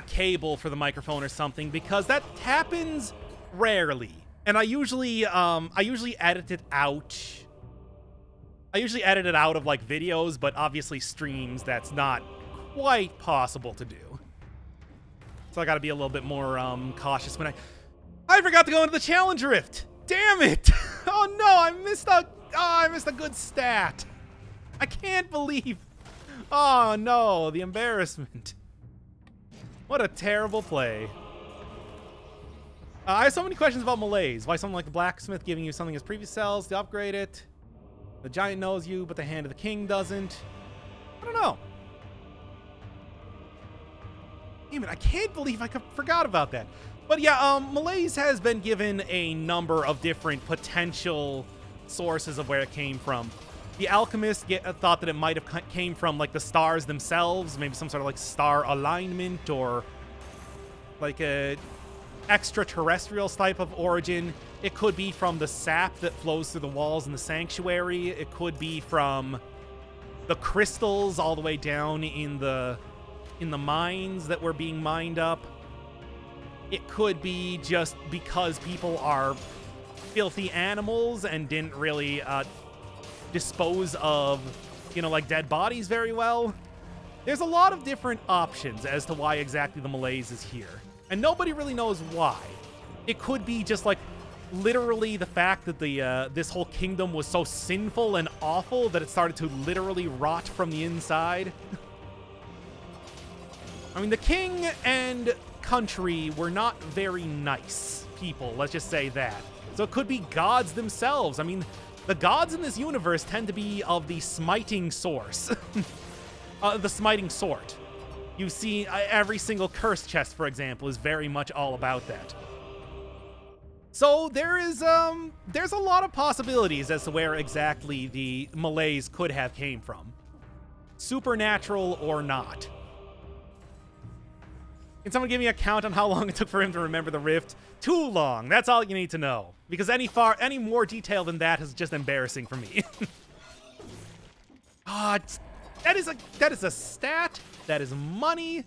cable for the microphone or something, because that happens rarely. And I usually edit it out. I usually edit it out of, like, videos, but obviously streams, that's not quite possible to do. So I gotta be a little bit more, cautious when I forgot to go into the challenge rift! Damn it! Oh no, I missed a good stat. I can't believe. Oh no, the embarrassment. What a terrible play. I have so many questions about malaise. Why someone like the blacksmith giving you something as previous cells to upgrade it? The giant knows you, but the hand of the king doesn't. I don't know. Damn it, I can't believe I forgot about that. But yeah, malaise has been given a number of different potential sources of where it came from. The alchemist thought that it might have came from, like, the stars themselves, maybe some sort of, like, star alignment, or like a extraterrestrial type of origin. It could be from the sap that flows through the walls in the sanctuary. It could be from the crystals all the way down in the mines that were being mined up. It could be just because people are filthy animals and didn't really dispose of, you know, like, dead bodies very well. There's a lot of different options as to why exactly the malaise is here. And nobody really knows why. It could be just, like, literally the fact that this whole kingdom was so sinful and awful that it started to literally rot from the inside. I mean, the king and country were not very nice people, let's just say that. So it could be gods themselves. I mean, the gods in this universe tend to be of the smiting source. The smiting sort. You see, every single curse chest, for example, is very much all about that. So there's a lot of possibilities as to where exactly the malaise could have came from. Supernatural or not. Can someone give me a count on how long it took for him to remember the rift? Too long. That's all you need to know. Because any more detail than that is just embarrassing for me. That is a stat. That is money.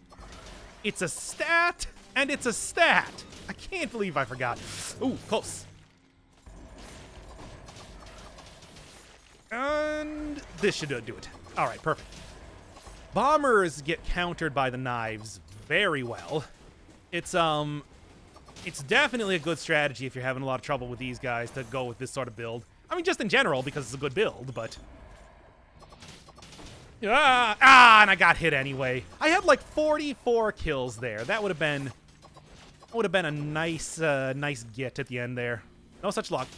It's a stat, and it's a stat. I can't believe I forgot. Ooh, close. And this should do it. All right, perfect. Bombers get countered by the knives very well. It's definitely a good strategy if you're having a lot of trouble with these guys to go with this sort of build. I mean, just in general, because it's a good build, but... and I got hit anyway. I had like 44 kills there. That would have been a nice nice get at the end there. No such luck.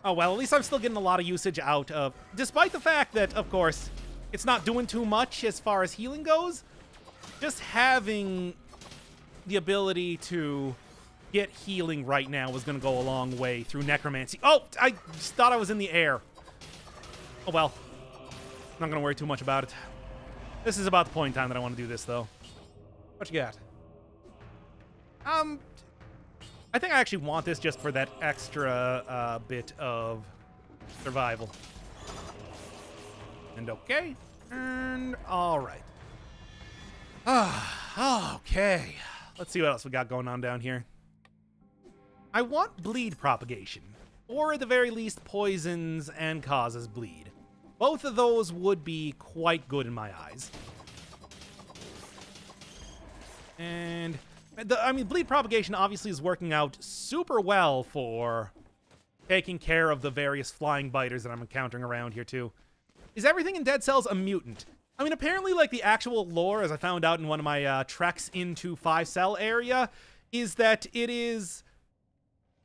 Oh well, at least I'm still getting a lot of usage out of, despite the fact that, of course, it's not doing too much as far as healing goes. Just having the ability to get healing right now is going to go a long way through necromancy. Oh, I just thought I was in the air. Oh well, I'm not going to worry too much about it. This is about the point in time that I want to do this, though. What you got? I think I actually want this just for that extra bit of survival. And okay. And all right. Okay. Let's see what else we got going on down here. I want bleed propagation. Or at the very least, poisons and causes bleed. Both of those would be quite good in my eyes. And, I mean, bleed propagation obviously is working out super well for taking care of the various flying biters that I'm encountering around here, too. Is everything in Dead Cells a mutant? I mean, apparently, like, the actual lore, as I found out in one of my treks into 5-cell area, is that it is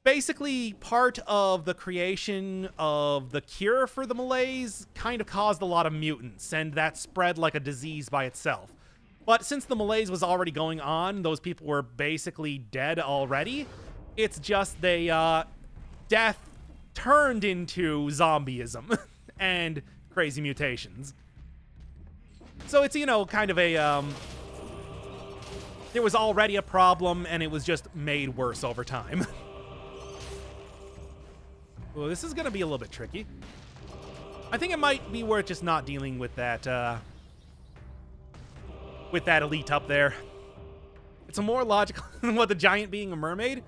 basically part of the creation of the cure for the malaise kind of caused a lot of mutants, and that spread like a disease by itself. But since the malaise was already going on, those people were basically dead already. It's just death turned into zombieism and crazy mutations. So it's, you know, kind of a, there was already a problem, and it was just made worse over time. Well, this is going to be a little bit tricky. I think it might be worth just not dealing with that elite up there. It's a more logical than what the giant being a mermaid.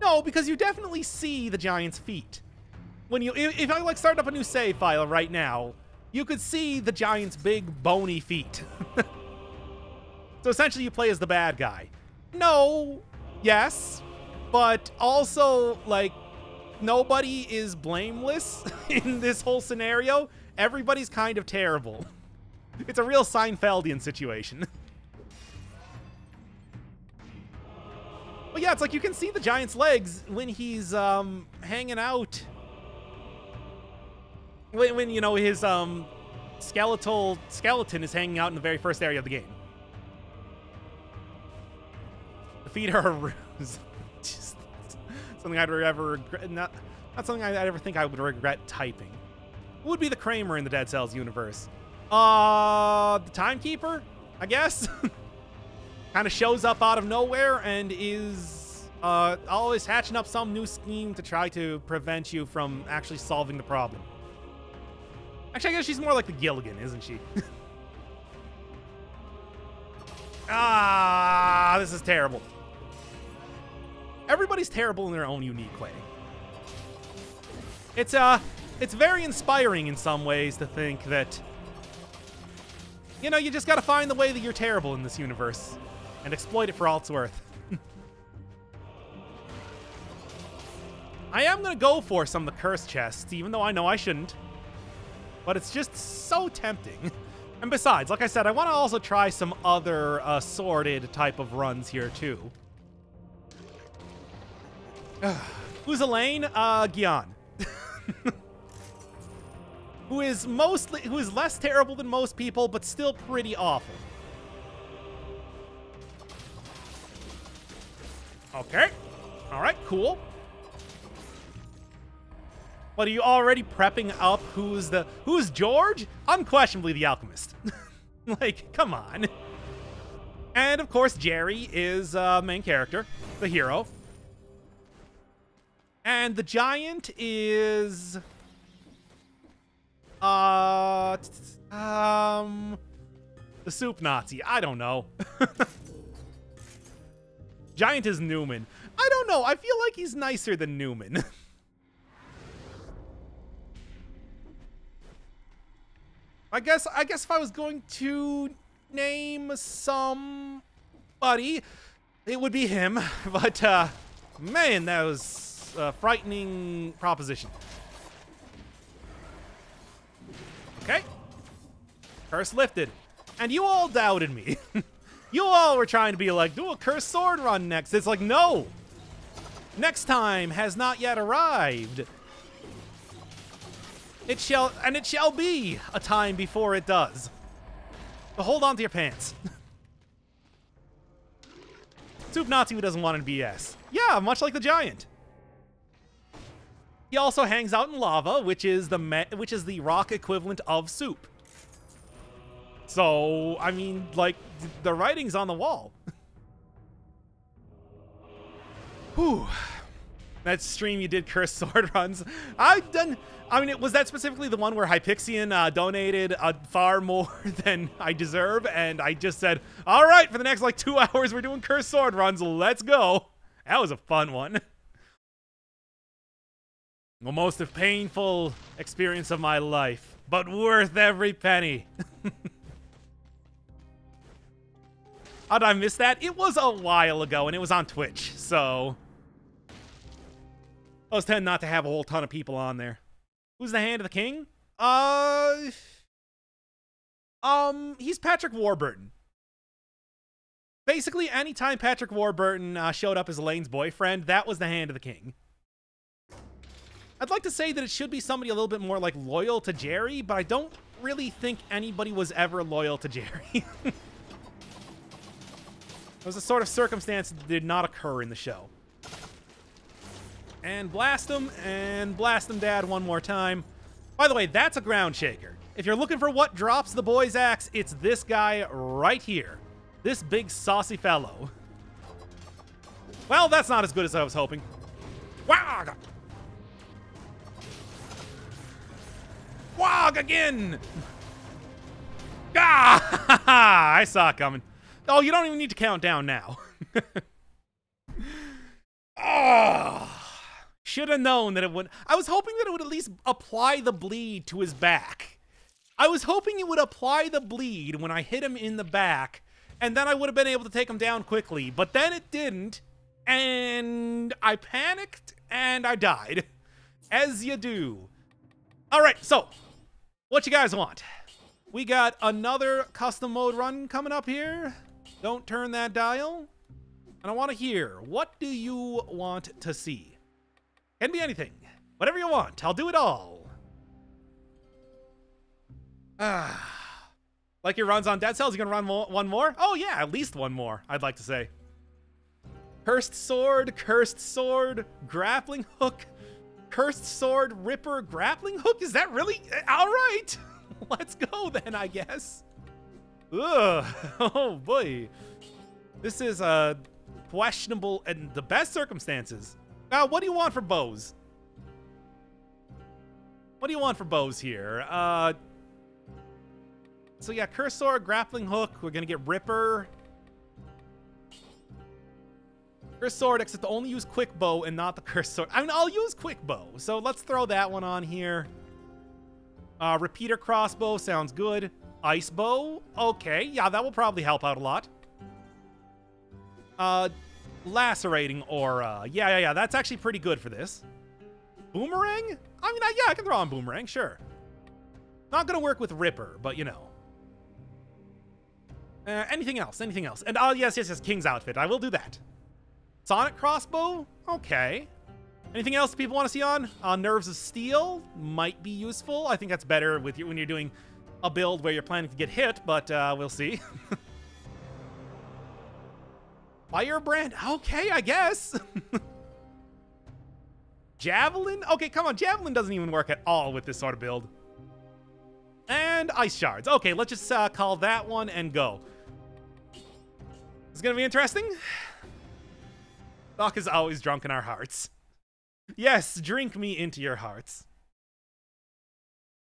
No, because you definitely see the giant's feet. When you, if I like start up a new save file right now, you could see the giant's big bony feet. So essentially you play as the bad guy. No, yes, but also like nobody is blameless in this whole scenario. Everybody's kind of terrible. It's a real Seinfeldian situation. But yeah, it's like you can see the giant's legs when he's hanging out. When you know, his skeleton is hanging out in the very first area of the game. The feet are a ruse. Just something I'd ever regret. Not something I'd ever think I would regret typing. Who would be the Kramer in the Dead Cells universe? The Timekeeper, I guess. Kind of shows up out of nowhere and is always hatching up some new scheme to try to prevent you from actually solving the problem. Actually, I guess she's more like the Gilligan, isn't she? This is terrible. Everybody's terrible in their own unique way. It's very inspiring in some ways to think that, you know, you just gotta find the way that you're terrible in this universe and exploit it for all it's worth. I am gonna go for some of the curse chests, even though I know I shouldn't. But it's just so tempting. And besides, like I said, I want to also try some other sorted type of runs here, too. Who's Elaine? Gyan. who is less terrible than most people, but still pretty awful. Okay. All right, cool. But are you already prepping up who's George? Unquestionably the alchemist. Like, come on. And of course, Jerry is main character, the hero. And the giant is the soup Nazi. I don't know. Giant is Newman. I don't know. I feel like he's nicer than Newman. I guess if I was going to name somebody, it would be him. But, man, that was a frightening proposition. Okay. Curse lifted. And you all doubted me. You all were trying to be like, do a cursed sword run next. It's like, no. Next time has not yet arrived. It shall be a time before it does. So hold on to your pants. Soup Nazi who doesn't want to BS. Yeah, much like the giant. He also hangs out in lava, which is the rock equivalent of soup. So, I mean, like, the writing's on the wall. Whew. That stream you did cursed sword runs. Was that specifically the one where Hypixia donated far more than I deserve? And I just said, all right, for the next, like, 2 hours, we're doing cursed sword runs. Let's go. That was a fun one. The most painful experience of my life. but worth every penny. How did I miss that? It was a while ago, and it was on Twitch, so those tend not to have a whole ton of people on there. Who's the Hand of the King? He's Patrick Warburton. Basically, anytime Patrick Warburton showed up as Elaine's boyfriend, that was the Hand of the King. I'd like to say that it should be somebody a little bit more, like, loyal to Jerry, but I don't really think anybody was ever loyal to Jerry. It was a sort of circumstance that did not occur in the show. And blast him, Dad, one more time. By the way, that's a ground shaker. If you're looking for what drops the boy's axe, it's this guy right here. This big saucy fellow. Well, that's not as good as I was hoping. Wag! Wag again! Ah! I saw it coming. Oh, you don't even need to count down now. Oh, should have known that it would. I was hoping that it would at least apply the bleed to his back. I was hoping it would apply the bleed when I hit him in the back, and then I would have been able to take him down quickly. But then it didn't, and I panicked, and I died. As you do. All right, so what you guys want? We got another custom mode run coming up here. Don't turn that dial. And I want to hear, what do you want to see? Can be anything. Whatever you want. I'll do it all. Like your runs on Dead Cells? You gonna run one more? Oh yeah, at least one more, I'd like to say. Cursed Sword, Grappling Hook, Cursed Sword, Ripper, Grappling Hook? Is that really? All right. Let's go then, I guess. Ugh. Oh boy. This is questionable in the best circumstances. Now, what do you want for bows? What do you want for bows here? So yeah, Cursed Sword, Grappling Hook. We're gonna get Ripper. Cursed Sword, except to only use Quick Bow and not the Cursed Sword. I mean, I'll use Quick Bow, so let's throw that one on here. Repeater Crossbow sounds good. Ice Bow, okay, yeah, that will probably help out a lot. Lacerating Aura, yeah, that's actually pretty good for this. Boomerang? I mean, yeah, I can throw on Boomerang, sure. Not gonna work with Ripper, but you know. Anything else? And yes, King's Outfit, I will do that. Sonic Crossbow, okay. Anything else people want to see on? Nerves of Steel might be useful. I think that's better with you when you're doing a build where you're planning to get hit, but we'll see. Firebrand? Okay, I guess. Javelin? Okay, come on. Javelin doesn't even work at all with this sort of build. And Ice Shards. Okay, let's just call that one and go. It's going to be interesting. Doc is always drunk in our hearts. Yes, drink me into your hearts.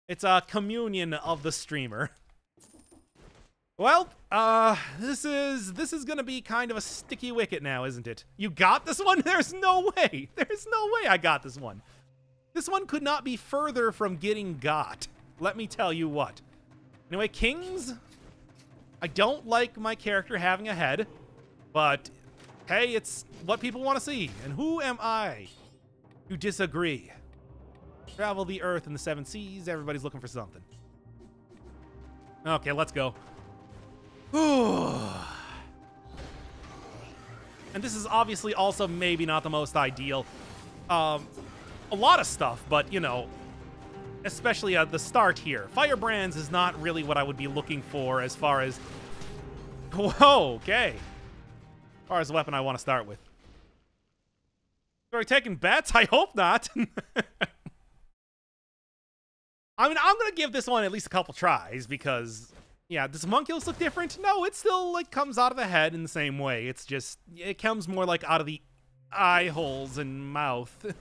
It's a communion of the streamer. Well, this is gonna be kind of a sticky wicket now, isn't it? You got this one? There's no way. There's no way I got this one. This one could not be further from getting got. Let me tell you what. Anyway, Kings. I don't like my character having a head, but hey, it's what people want to see. And who am I to disagree? Travel the earth and the seven seas. Everybody's looking for something. Okay, let's go. And this is obviously also maybe not the most ideal. A lot of stuff, but, you know, especially at the start here. Firebrands is not really what I would be looking for as far as... Whoa, okay. As far as the weapon I want to start with. Are we taking bets? I hope not. I mean, I'm going to give this one at least a couple tries because... Yeah, does Homunculus look different? No, it still, like, comes out of the head in the same way. It's just, it comes more, like, out of the eye holes and mouth.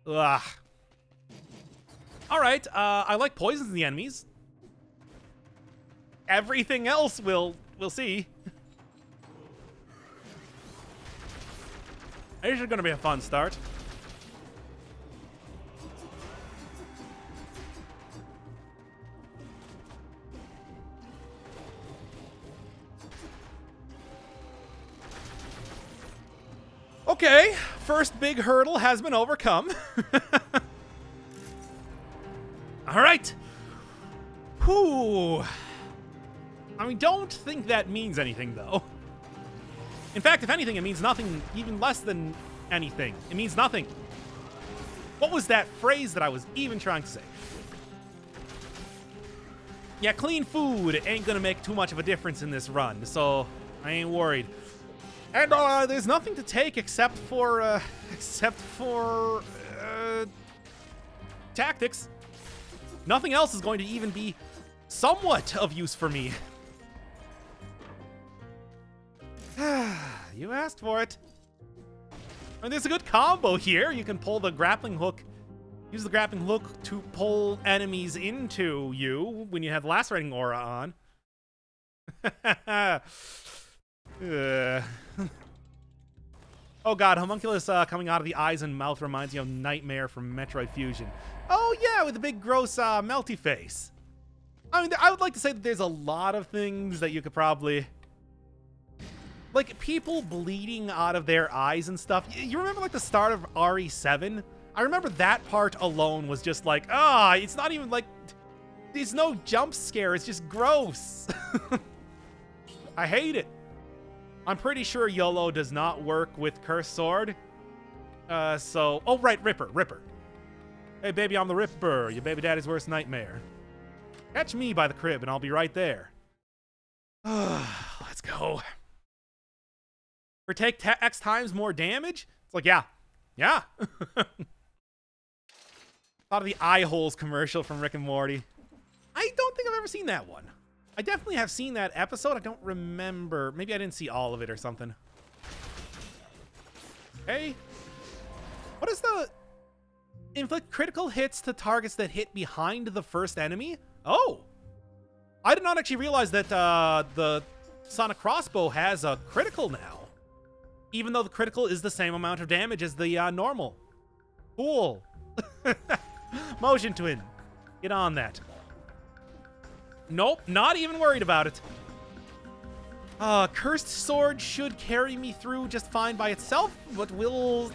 Ugh. Alright, I like poisons in the enemies. Everything else we'll see. This is gonna be a fun start. Okay, first big hurdle has been overcome. All right. Whew. I mean, don't think that means anything, though. In fact, if anything, it means nothing, even less than anything. It means nothing. What was that phrase that I was even trying to say? Yeah, clean food ain't gonna make too much of a difference in this run, so I ain't worried. And there's nothing to take except for tactics. Nothing else is going to even be somewhat of use for me. You asked for it. And there's a good combo here. You can pull the grappling hook. Use the grappling hook to pull enemies into you when you have lacerating aura on. Oh god, homunculus coming out of the eyes and mouth reminds me of Nightmare from Metroid Fusion. Oh yeah, with the big gross melty face. I mean, I would like to say that there's a lot of things that you could probably... Like, people bleeding out of their eyes and stuff. You remember, like, the start of RE7? I remember that part alone was just like, it's not even, like... There's no jump scare, it's just gross. I hate it. I'm pretty sure YOLO does not work with Cursed Sword. Oh, right, Ripper. Hey, baby, I'm the Ripper, your baby daddy's worst nightmare. Catch me by the crib, and I'll be right there. Let's go. Or take X times more damage? It's like, yeah. Thought of the eye holes commercial from Rick and Morty. I don't think I've ever seen that one. I definitely have seen that episode. I don't remember. Maybe I didn't see all of it or something. Okay. What is the... Inflict critical hits to targets that hit behind the first enemy? Oh. I did not actually realize that the Sonic Crossbow has a critical now. Even though the critical is the same amount of damage as the normal. Cool. Motion Twin. Get on that. Nope, not even worried about it. Cursed Sword should carry me through just fine by itself, but will...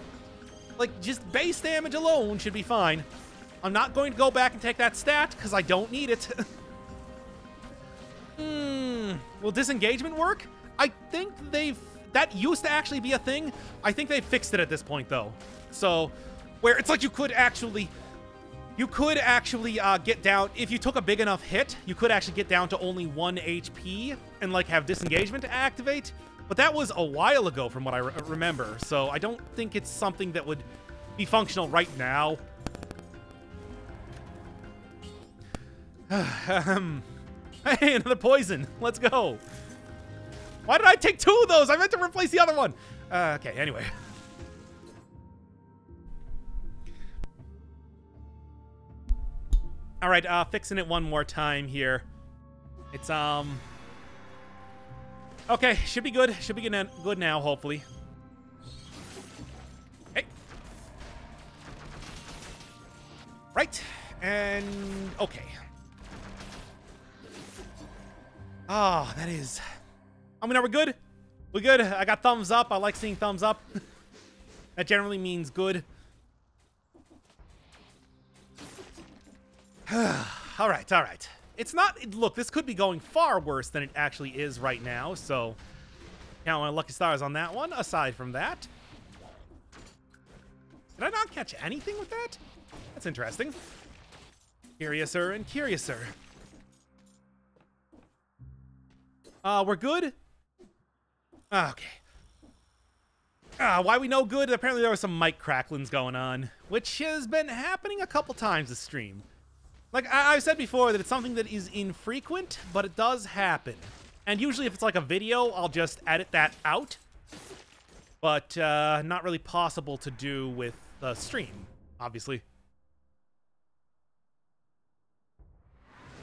Like, just base damage alone should be fine. I'm not going to go back and take that stat, because I don't need it. Will disengagement work? I think they've... That used to actually be a thing. I think they fixed it at this point, though. So, where it's like you could actually get down, if you took a big enough hit, you could actually get down to only 1 HP and, like, have disengagement to activate. But that was a while ago from what I remember, so I don't think it's something that would be functional right now. Hey, another poison. Let's go. Why did I take 2 of those? I meant to replace the other one. Okay, anyway. All right, fixing it one more time here. It's, okay, should be good. Should be good now, hopefully. Hey. Right, and okay. Oh, that is... I mean, are we good? We good? I got thumbs up. I like seeing thumbs up. That generally means good. All right. It's not... Look, this could be going far worse than it actually is right now, so... Count my lucky stars on that one, aside from that. Did I not catch anything with that? That's interesting. Curiouser and curiouser. We're good? Okay. Why we no good? Apparently there was some mic cracklings going on, which has been happening a couple times this stream. Like, I've said before that it's something that is infrequent, but it does happen. And usually if it's like a video, I'll just edit that out. But not really possible to do with the stream, obviously.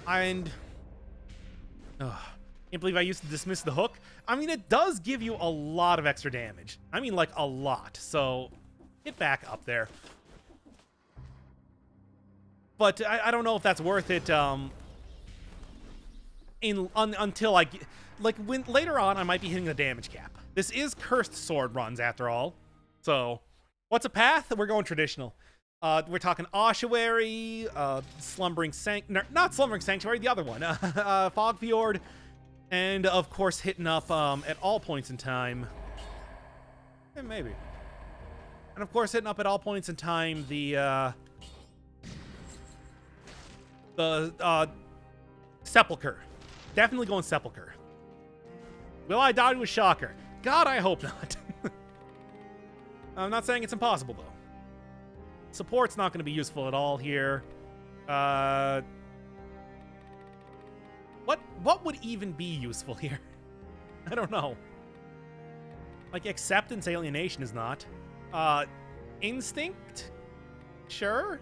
And... can't believe I used to dismiss the hook. I mean, it does give you a lot of extra damage. I mean, like, a lot. So, get back up there. But I don't know if that's worth it until I get... Like, later on, I might be hitting the damage cap. This is Cursed Sword runs, after all. So, what's a path? We're going traditional. We're talking Ossuary, Slumbering not Slumbering Sanctuary, the other one, Fog Fjord, and of course hitting up at all points in time. Maybe. And of course hitting up at all points in time the Sepulcher. Definitely going Sepulcher. Will I die to a Shocker? God, I hope not. I'm not saying it's impossible, though. Support's not going to be useful at all here. What would even be useful here? I don't know. Like, Acceptance, Alienation is not. Instinct? Sure.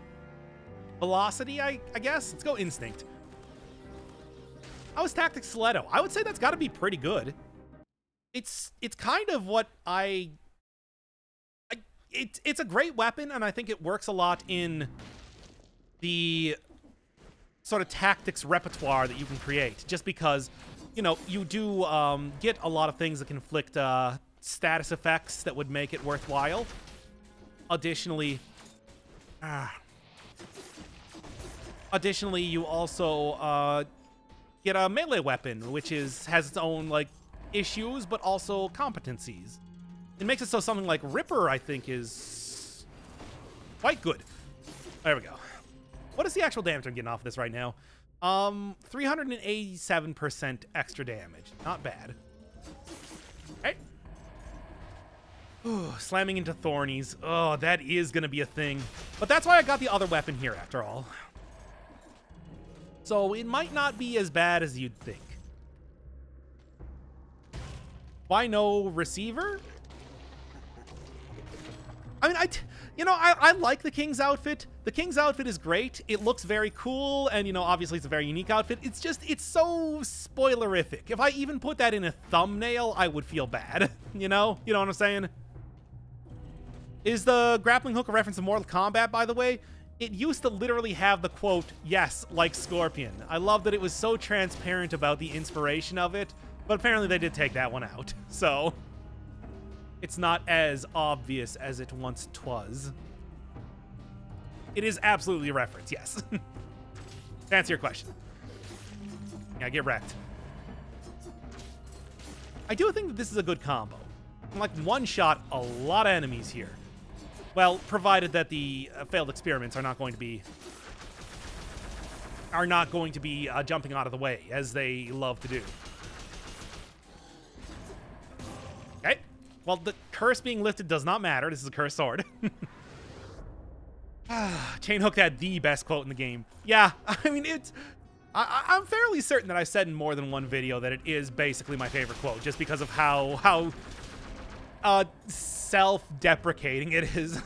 Velocity, I guess? Let's go Instinct. How is Tactics Stiletto? I would say that's got to be pretty good. It's kind of what it's a great weapon, and I think it works a lot in the sort of tactics repertoire that you can create, just because, you know, you do get a lot of things that can inflict status effects that would make it worthwhile. Additionally, you also get a melee weapon, which has its own, like, issues, but also competencies. It makes it so something like Ripper, I think, is quite good. There we go. What is the actual damage I'm getting off of this right now? 387% extra damage. Not bad. Okay. Ooh, slamming into Thornies. Oh, that is going to be a thing. But that's why I got the other weapon here, after all. So it might not be as bad as you'd think. Why no Receiver? I mean, I like the King's outfit. The King's outfit is great. It looks very cool, and, you know, obviously it's a very unique outfit. It's just, it's so spoilerific. If I even put that in a thumbnail, I would feel bad. You know? You know what I'm saying? Is the grappling hook a reference to Mortal Kombat, by the way? It used to literally have the quote, "Yes, like Scorpion." I love that it was so transparent about the inspiration of it, but apparently they did take that one out. So it's not as obvious as it once was. It is absolutely a reference, yes. To answer your question. Yeah, get wrecked. I do think that this is a good combo. Like, one-shot a lot of enemies here. Well, provided that the failed experiments are not going to be jumping out of the way, as they love to do. Okay. Well, the curse being lifted does not matter. This is a cursed sword. Chainhook had the best quote in the game. Yeah, I mean, I'm fairly certain that I've said in more than one video that it is basically my favorite quote, just because of how self-deprecating it is.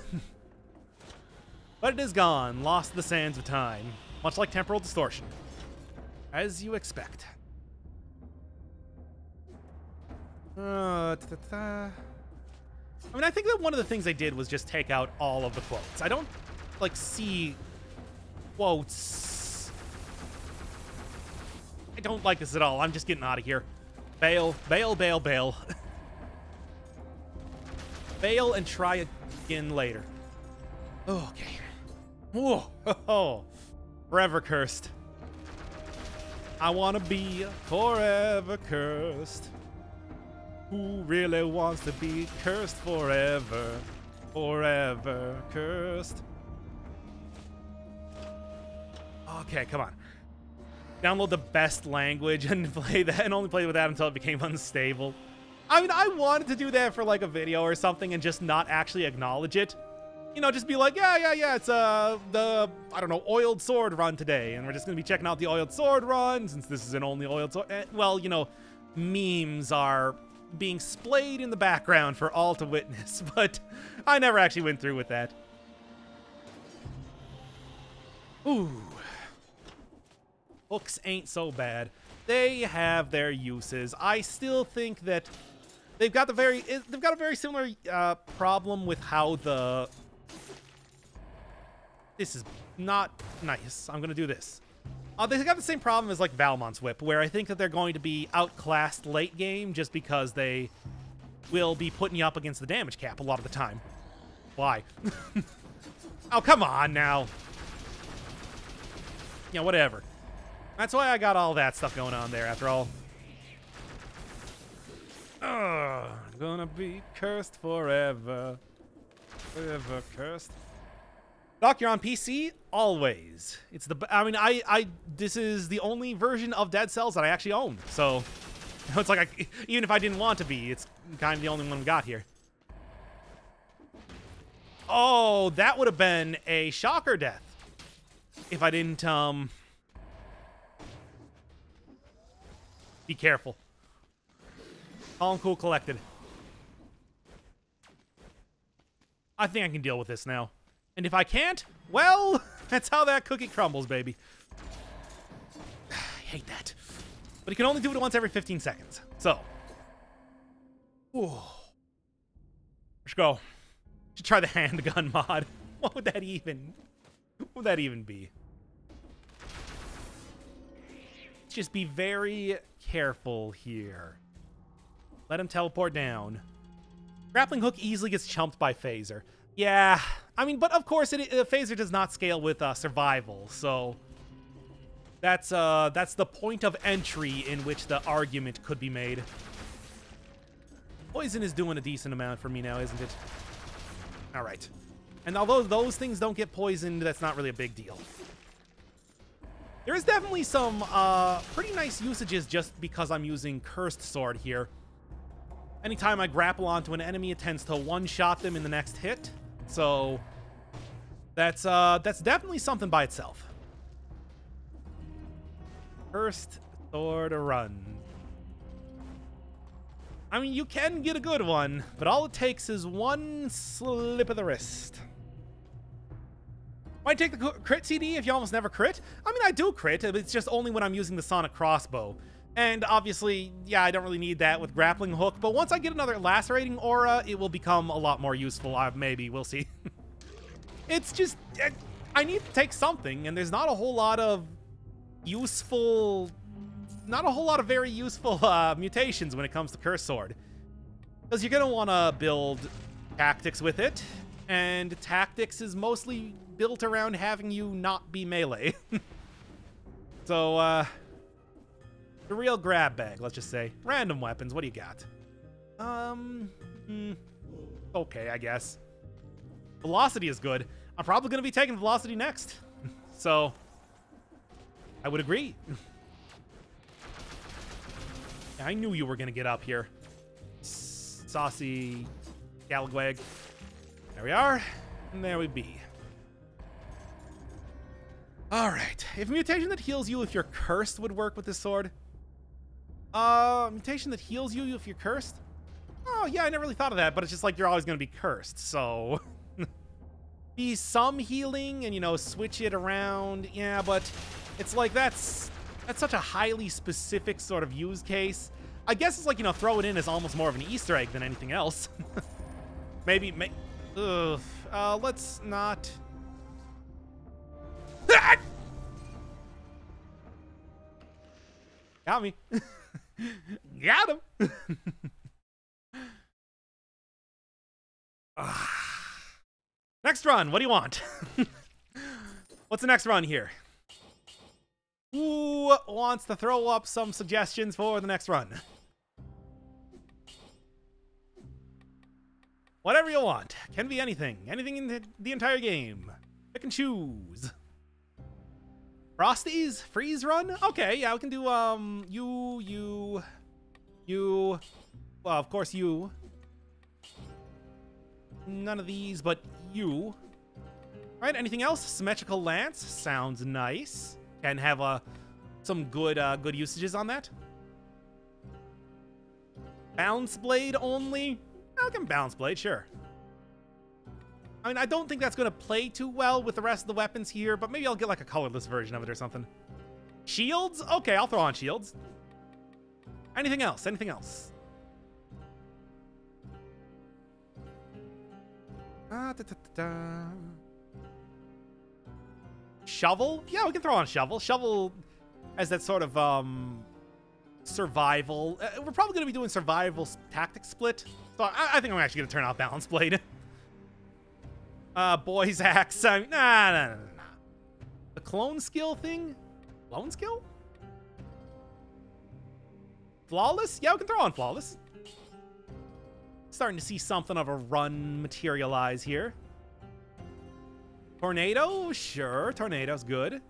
But it is gone, lost to the sands of time, much like temporal distortion, as you expect. I mean, I think that one of the things they did was just take out all of the quotes. I don't, like, see quotes. I don't like this at all. I'm just getting out of here. Bail, bail, bail, bail. Bail and try again later. Okay. Whoa. Forever cursed. I want to be forever cursed. Who really wants to be cursed forever? Forever cursed. Okay, come on. Download the best language and play that, and only play with that until it became unstable. I mean, I wanted to do that for, like, a video or something and just not actually acknowledge it. You know, just be like, yeah, it's the, I don't know, oiled sword run today, and we're just gonna be checking out the oiled sword run, since this is an only oiled sword. Well, you know, memes are being splayed in the background for all to witness, but I never actually went through with that. Ooh. Hooks ain't so bad. They have their uses. I still think that they've got a very similar problem with how the... This is not nice. I'm gonna do this. They've got the same problem as, like, Valmont's Whip, where I think that they're going to be outclassed late game just because they will be putting you up against the damage cap a lot of the time. Why? Oh, come on now. Yeah, whatever. That's why I got all that stuff going on there, after all. Ugh, gonna be cursed forever. Forever cursed. Doc, you're on PC? Always. It's the... I mean, this is the only version of Dead Cells that I actually own. So, it's like, even if I didn't want to be, it's kind of the only one we got here. Oh, that would have been a shocker death. If I didn't, be careful. Calm, cool, collected. I think I can deal with this now. And if I can't, well, that's how that cookie crumbles, baby. I hate that. But you can only do it once every 15 seconds. So. Ooh. Let's go. Should try the handgun mod. What would that even be? Just be very careful here. Let him teleport down. Grappling hook easily gets chumped by phaser. Yeah, I mean, but of course, phaser does not scale with survival, so that's the point of entry in which the argument could be made. Poison is doing a decent amount for me now, isn't it? All right. And although those things don't get poisoned, that's not really a big deal. There is definitely some pretty nice usages just because I'm using Cursed Sword here. Anytime I grapple onto an enemy, it tends to one-shot them in the next hit. So that's definitely something by itself. Cursed Sword run. I mean, you can get a good one, but all it takes is one slip of the wrist. Might take the crit CD if you almost never crit. I mean, I do crit, but it's just only when I'm using the Sonic Crossbow. And obviously, yeah, I don't really need that with Grappling Hook, but once I get another Lacerating Aura, it will become a lot more useful. Maybe, we'll see. It's just, I need to take something, and there's not a whole lot of useful... Not a whole lot of very useful mutations when it comes to Cursed Sword. Because you're going to want to build tactics with it, and tactics is mostly built around having you not be melee. So, the real grab bag, let's just say. Random weapons, what do you got? Okay, I guess. Velocity is good. I'm probably going to be taking Velocity next. So, I would agree. I knew you were going to get up here. Saucy Galagwag. There we are. And there we be. Alright. If mutation that heals you if you're cursed would work with this sword. Mutation that heals you if you're cursed? Oh, yeah, I never really thought of that, but it's just like you're always going to be cursed, so... Be some healing and, you know, switch it around. Yeah, but it's like that's such a highly specific sort of use case. I guess it's like, you know, throw it in as almost more of an Easter egg than anything else. Maybe, let's not... Got me. Got him. Next run, what do you want? What's the next run here? Who wants to throw up some suggestions for the next run? Whatever you want. Can be anything. Anything in the entire game. Pick and choose. Frosties? Freeze run? Okay, yeah, we can do, you. Well, of course, you. None of these, but you. Right, anything else? Symmetrical Lance. Sounds nice. Can have some good good usages on that. Bounce Blade only? I can Bounce Blade, sure. I mean, I don't think that's going to play too well with the rest of the weapons here, but maybe I'll get like a colorless version of it or something. Shields? Okay, I'll throw on shields. Anything else? Anything else? Shovel? Yeah, we can throw on Shovel. Shovel as that sort of survival. We're probably going to be doing survival tactic split. So I think I'm actually going to turn out Balance Blade. Boy's axe. Nah. The clone skill thing? Clone skill? Flawless? Yeah, we can throw on Flawless. Starting to see something of a run materialize here. Tornado? Sure, Tornado's good.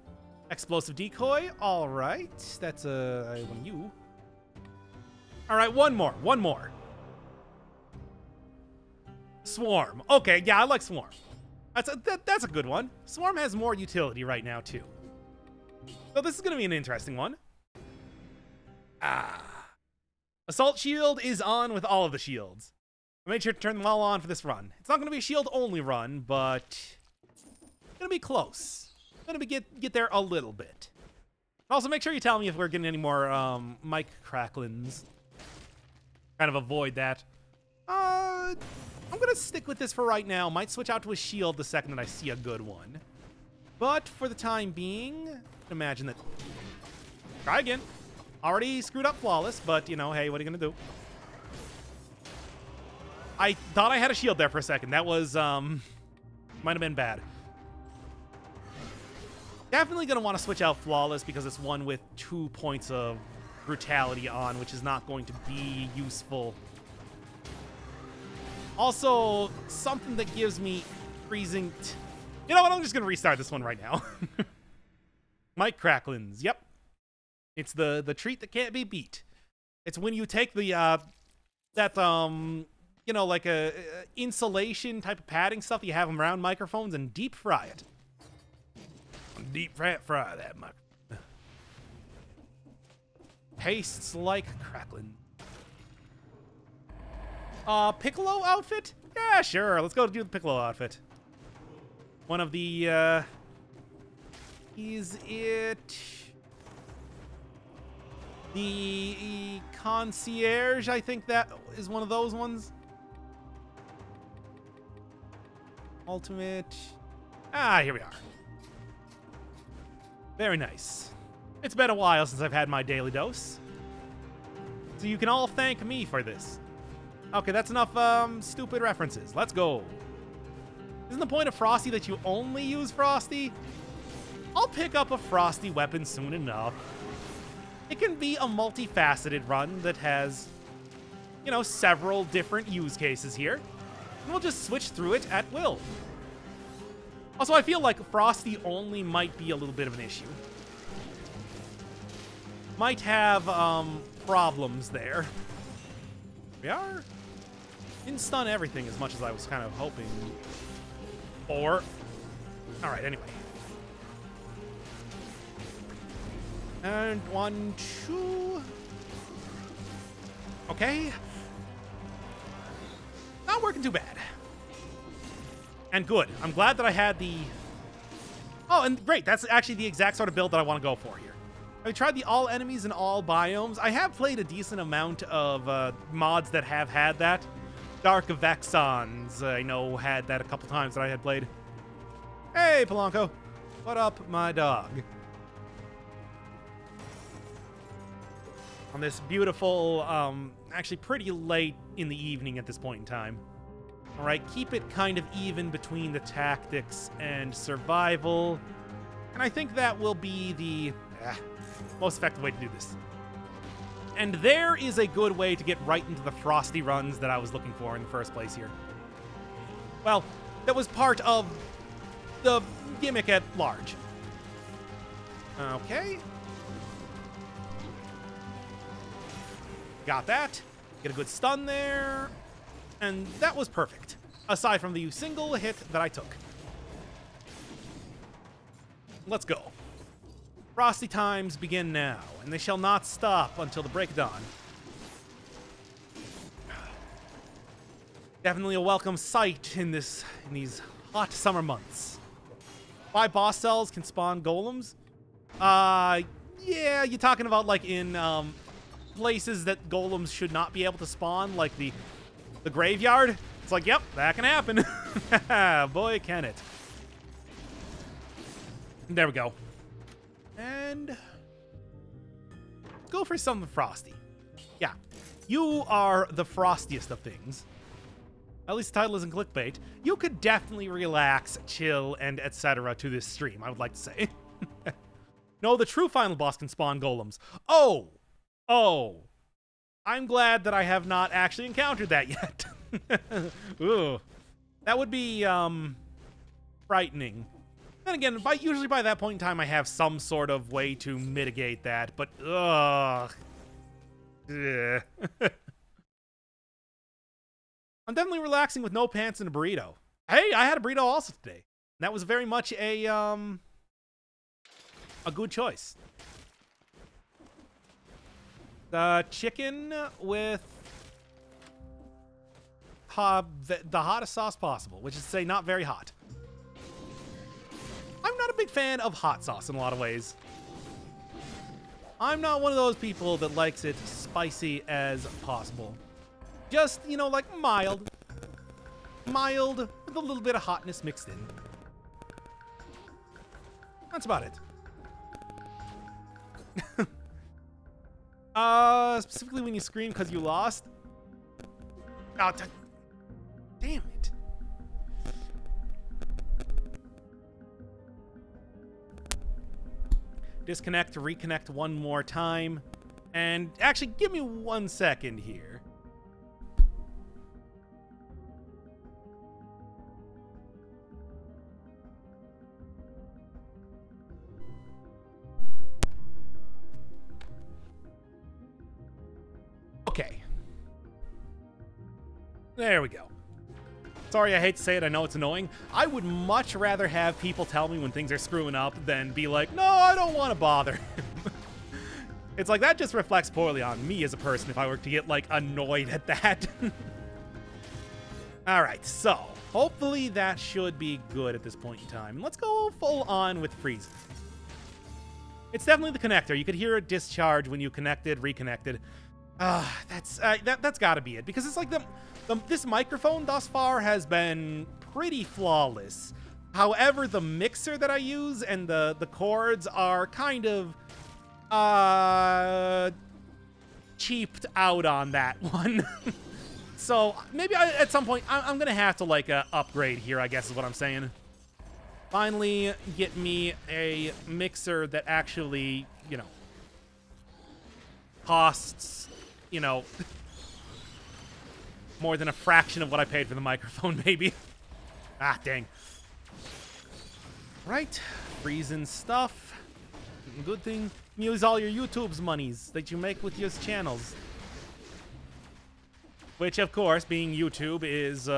Explosive Decoy? All right. That's one you. All right, one more. Swarm. Okay, yeah, I like Swarm. That's a good one. Swarm has more utility right now, too. So this is going to be an interesting one. Assault Shield is on with all of the shields. I made sure to turn them all on for this run. It's not going to be a shield-only run, but it's going to be close. Going to get there a little bit. Also, make sure you tell me if we're getting any more mic cracklings. Kind of avoid that. I'm going to stick with this for right now. Might switch out to a shield the second that I see a good one. But for the time being, imagine that... Try again. Already screwed up Flawless, but, you know, hey, what are you going to do? I thought I had a shield there for a second. That was, might have been bad. Definitely going to want to switch out Flawless because it's one with 2 points of brutality on, which is not going to be useful. Also, something that gives me freezing... You know what? I'm just going to restart this one right now. Mic cracklings. Yep. It's the treat that can't be beat. It's when you take the, you know, like a insulation type of padding stuff you have around microphones and deep fry it. Deep fry that microphone. Tastes like crackling. Piccolo outfit? Yeah, sure. Let's go do the Piccolo outfit. One of the, is it... The concierge, I think that is one of those ones. Ultimate. Here we are. Very nice. It's been a while since I've had my daily dose. So you can all thank me for this. Okay, that's enough stupid references. Let's go. Isn't the point of Frosty that you only use Frosty? I'll pick up a Frosty weapon soon enough. It can be a multifaceted run that has, you know, several different use cases here. And we'll just switch through it at will. Also, I feel like Frosty only might be a little bit of an issue. Might have, problems there. We are. Didn't stun everything as much as I was kind of hoping. Or. Alright, anyway. And 1, 2. Okay. Not working too bad. And good. I'm glad that I had the... Oh, and great. That's actually the exact sort of build that I want to go for here. I've tried the all enemies and all biomes. I have played a decent amount of mods that have had that. Dark Vexons, I know, had that a couple times that I had played. Hey, Polanco. What up, my dog? On this beautiful, actually pretty late in the evening at this point in time. All right, keep it kind of even between the tactics and survival. And I think that will be the most effective way to do this. And there is a good way to get right into the Frosty runs that I was looking for in the first place here. Well, that was part of the gimmick at large. Okay. Got that. Get a good stun there. And that was perfect. Aside from the single hit that I took. Let's go. Frosty times begin now, and they shall not stop until the break of dawn. Definitely a welcome sight in these hot summer months. 5 boss cells can spawn golems. Yeah, you're talking about like in places that golems should not be able to spawn, like the graveyard. It's like, yep, that can happen. Boy, can it. There we go. And go for something frosty. Yeah, you are the frostiest of things. At least the title isn't clickbait. You could definitely relax, chill, and etc. to this stream, I would like to say. No, the true final boss can spawn golems. Oh! Oh. I'm glad that I have not actually encountered that yet. Ooh. That would be, frightening. Then again, usually by that point in time, I have some sort of way to mitigate that, but, ugh. I'm definitely relaxing with no pants and a burrito. Hey, I had a burrito also today. That was very much a good choice. The chicken with the hottest sauce possible, which is to say not very hot. I'm not a big fan of hot sauce in a lot of ways. I'm not one of those people that likes it spicy as possible. Just, you know, like mild. Mild with a little bit of hotness mixed in. That's about it. Specifically when you scream because you lost. Oh, damn it. Disconnect to reconnect one more time. And actually, give me 1 second here. Okay. There we go. Sorry, I hate to say it, I know it's annoying. I would much rather have people tell me when things are screwing up than be like, no, I don't want to bother. It's like, that just reflects poorly on me as a person if I were to get, like, annoyed at that. Alright, so, hopefully that should be good at this point in time. Let's go full on with freeze. It's definitely the connector. You could hear it discharge when you connected, reconnected. That's gotta be it, because it's like this microphone thus far has been pretty flawless. However, the mixer that I use and the cords are kind of cheaped out on that one. So maybe at some point I'm gonna have to like upgrade here, I guess is what I'm saying. Finally get me a mixer that actually, you know, costs, you know, more than a fraction of what I paid for the microphone, maybe. Ah, dang. Right, freezing stuff. Good thing you use all your YouTube's monies that you make with your channels. Which, of course, being YouTube, is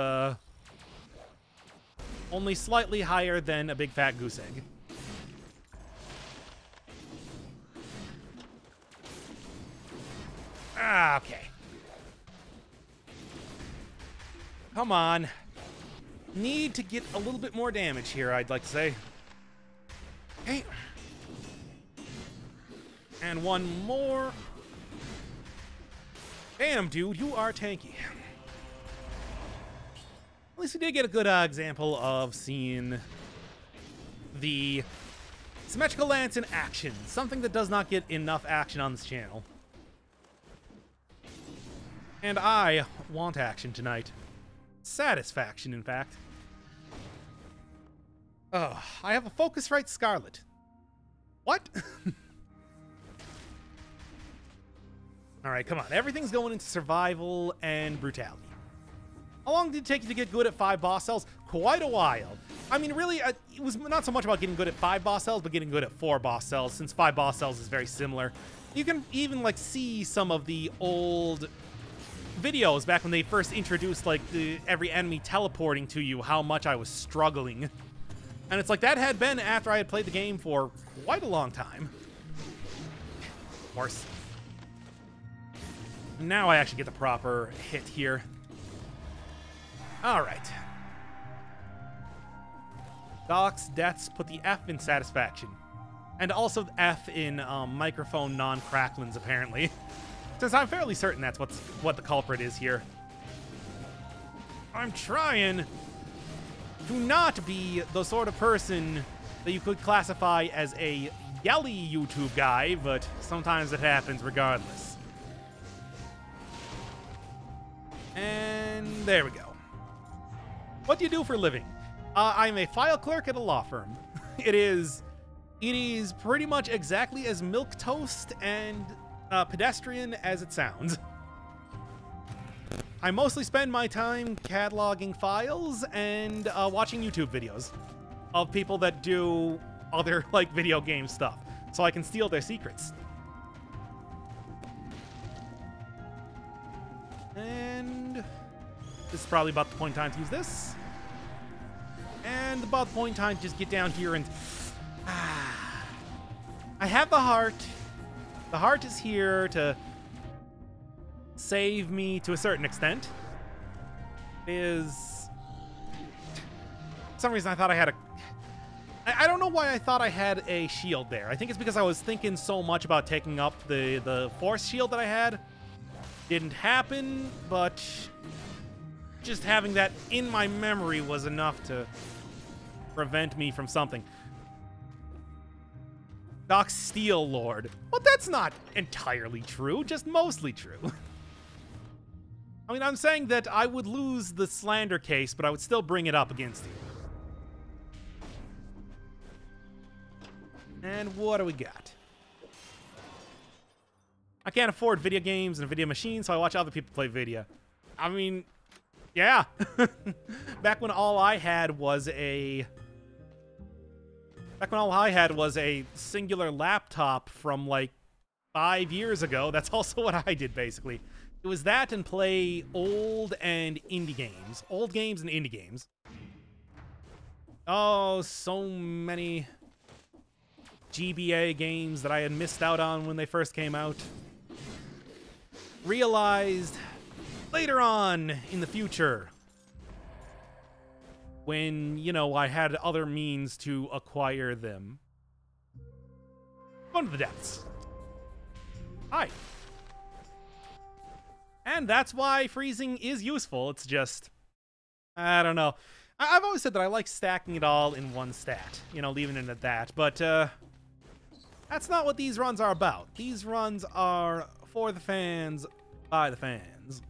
only slightly higher than a big fat goose egg. Ah, okay. Come on. Need to get a little bit more damage here, I'd like to say. Okay. And one more. Damn, dude, you are tanky. At least we did get a good example of seeing the symmetrical lance in action. Something that does not get enough action on this channel. And I want action tonight. Satisfaction, in fact. Oh, I have a Focusrite Scarlet. What? Alright, come on. Everything's going into survival and brutality. How long did it take you to get good at 5 boss cells? Quite a while. I mean, really, it was not so much about getting good at 5 boss cells, but getting good at 4 boss cells, since 5 boss cells is very similar. You can even, like, see some of the old videos back when they first introduced, like, every enemy teleporting to you, how much I was struggling. And it's like, that had been after I had played the game for quite a long time. Of course. Now I actually get the proper hit here. Alright. Doc's deaths put the F in satisfaction. And also the F in microphone non-cracklins, apparently. Since I'm fairly certain that's what the culprit is here. I'm trying to not be the sort of person that you could classify as a yelly YouTube guy, but sometimes it happens regardless. And there we go. What do you do for a living? I'm a file clerk at a law firm. It is pretty much exactly as milquetoast and pedestrian as it sounds. I mostly spend my time cataloging files and watching YouTube videos of people that do other, like, video game stuff, so I can steal their secrets. And this is probably about the point in time to use this. And about the point in time to just get down here and... I have the heart. The heart is here to save me to a certain extent. It is... For some reason I thought I had a... I don't know why I thought I had a shield there. I think it's because I was thinking so much about taking up the force shield that I had. Didn't happen, but just having that in my memory was enough to prevent me from something. Doc Steel Lord. Well, that's not entirely true, just mostly true. I mean, I'm saying that I would lose the slander case, but I would still bring it up against you. And what do we got? I can't afford video games and a video machine, so I watch other people play video. I mean, yeah. Back when all I had was a singular laptop from like 5 years ago. That's also what I did, basically. It was that and play old and indie games. Old games and indie games. Oh, so many GBA games that I had missed out on when they first came out. Realized later on in the future, when, you know, I had other means to acquire them. Go into the depths. Hi. And that's why freezing is useful. It's just, I don't know. I've always said that I like stacking it all in one stat, you know, leaving it at that. But that's not what these runs are about. These runs are for the fans, by the fans.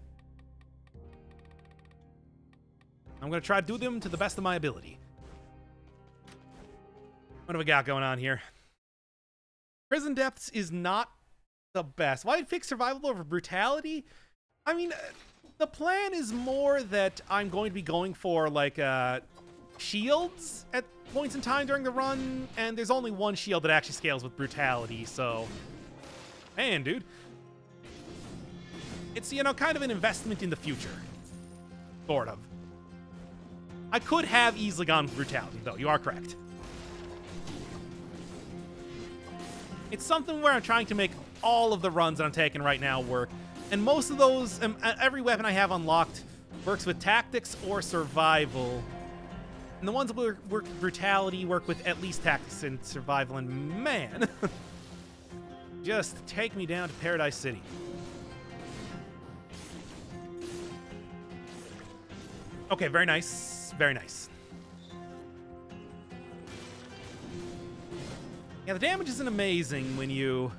I'm going to try to do them to the best of my ability. What do we got going on here? Prison Depths is not the best. Why pick survival over brutality? I mean, the plan is more that I'm going to be going for, like, shields at points in time during the run, and there's only one shield that actually scales with brutality, so... Man, dude. It's, you know, kind of an investment in the future. Sort of. I could have easily gone with brutality, though. You are correct. It's something where I'm trying to make all of the runs that I'm taking right now work. And most of those, every weapon I have unlocked works with tactics or survival. And the ones that work with brutality work with at least tactics and survival. And man, just take me down to Paradise City. Okay, very nice. Very nice. Yeah, the damage isn't amazing when you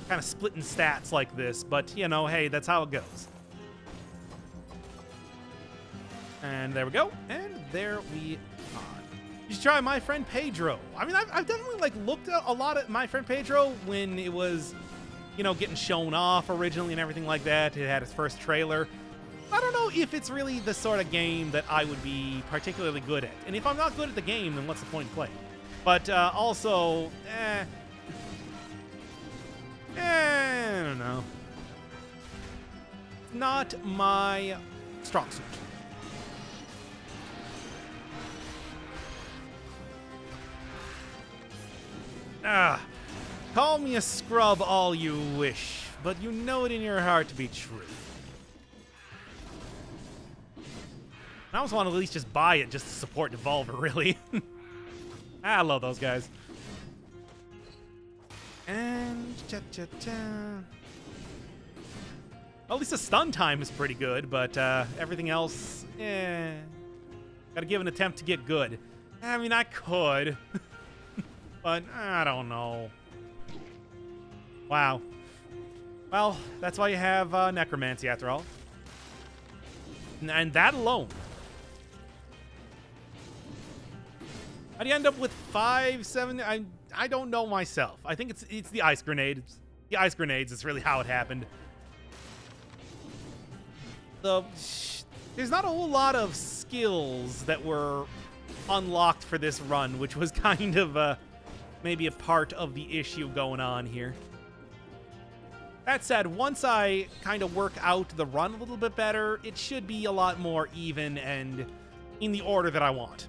kind of split in stats like this, but, you know, hey, that's how it goes. And there we go. And there we are. You should try My Friend Pedro. I mean, I've definitely, like, looked at a lot at My Friend Pedro when it was, you know, getting shown off originally and everything like that. It had its first trailer. I don't know if it's really the sort of game that I would be particularly good at. And if I'm not good at the game, then what's the point in playing? But also, I don't know. Not my strong suit. Call me a scrub all you wish, but you know it in your heart to be true. I almost want to at least just buy it just to support Devolver, really. I love those guys. And well, at least the stun time is pretty good, but everything else, gotta give an attempt to get good. I mean, I could, but I don't know. Wow. Well, that's why you have Necromancy after all. And that alone How do you end up with 5, 7? I don't know myself. I think it's the ice grenades. The ice grenades is really how it happened. There's not a whole lot of skills that were unlocked for this run, which was kind of maybe a part of the issue going on here. That said, once I kind of work out the run a little bit better, it should be a lot more even and in the order that I want.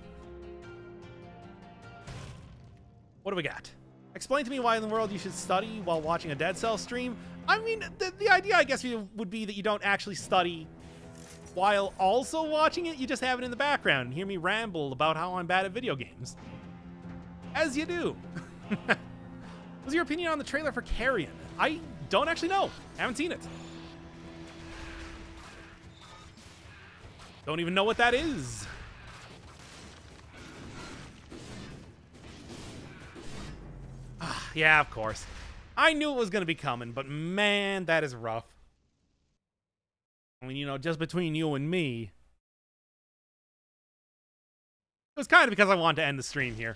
What do we got? Explain to me why in the world you should study while watching a Dead Cells stream. I mean, the idea, I guess, would be that you don't actually study while also watching it. You just have it in the background and hear me ramble about how I'm bad at video games. As you do. What's your opinion on the trailer for Carrion? I don't actually know. Haven't seen it. Don't even know what that is. Yeah, of course. I knew it was going to be coming, but man, that is rough. I mean, you know, just between you and me, it was kind of because I wanted to end the stream here.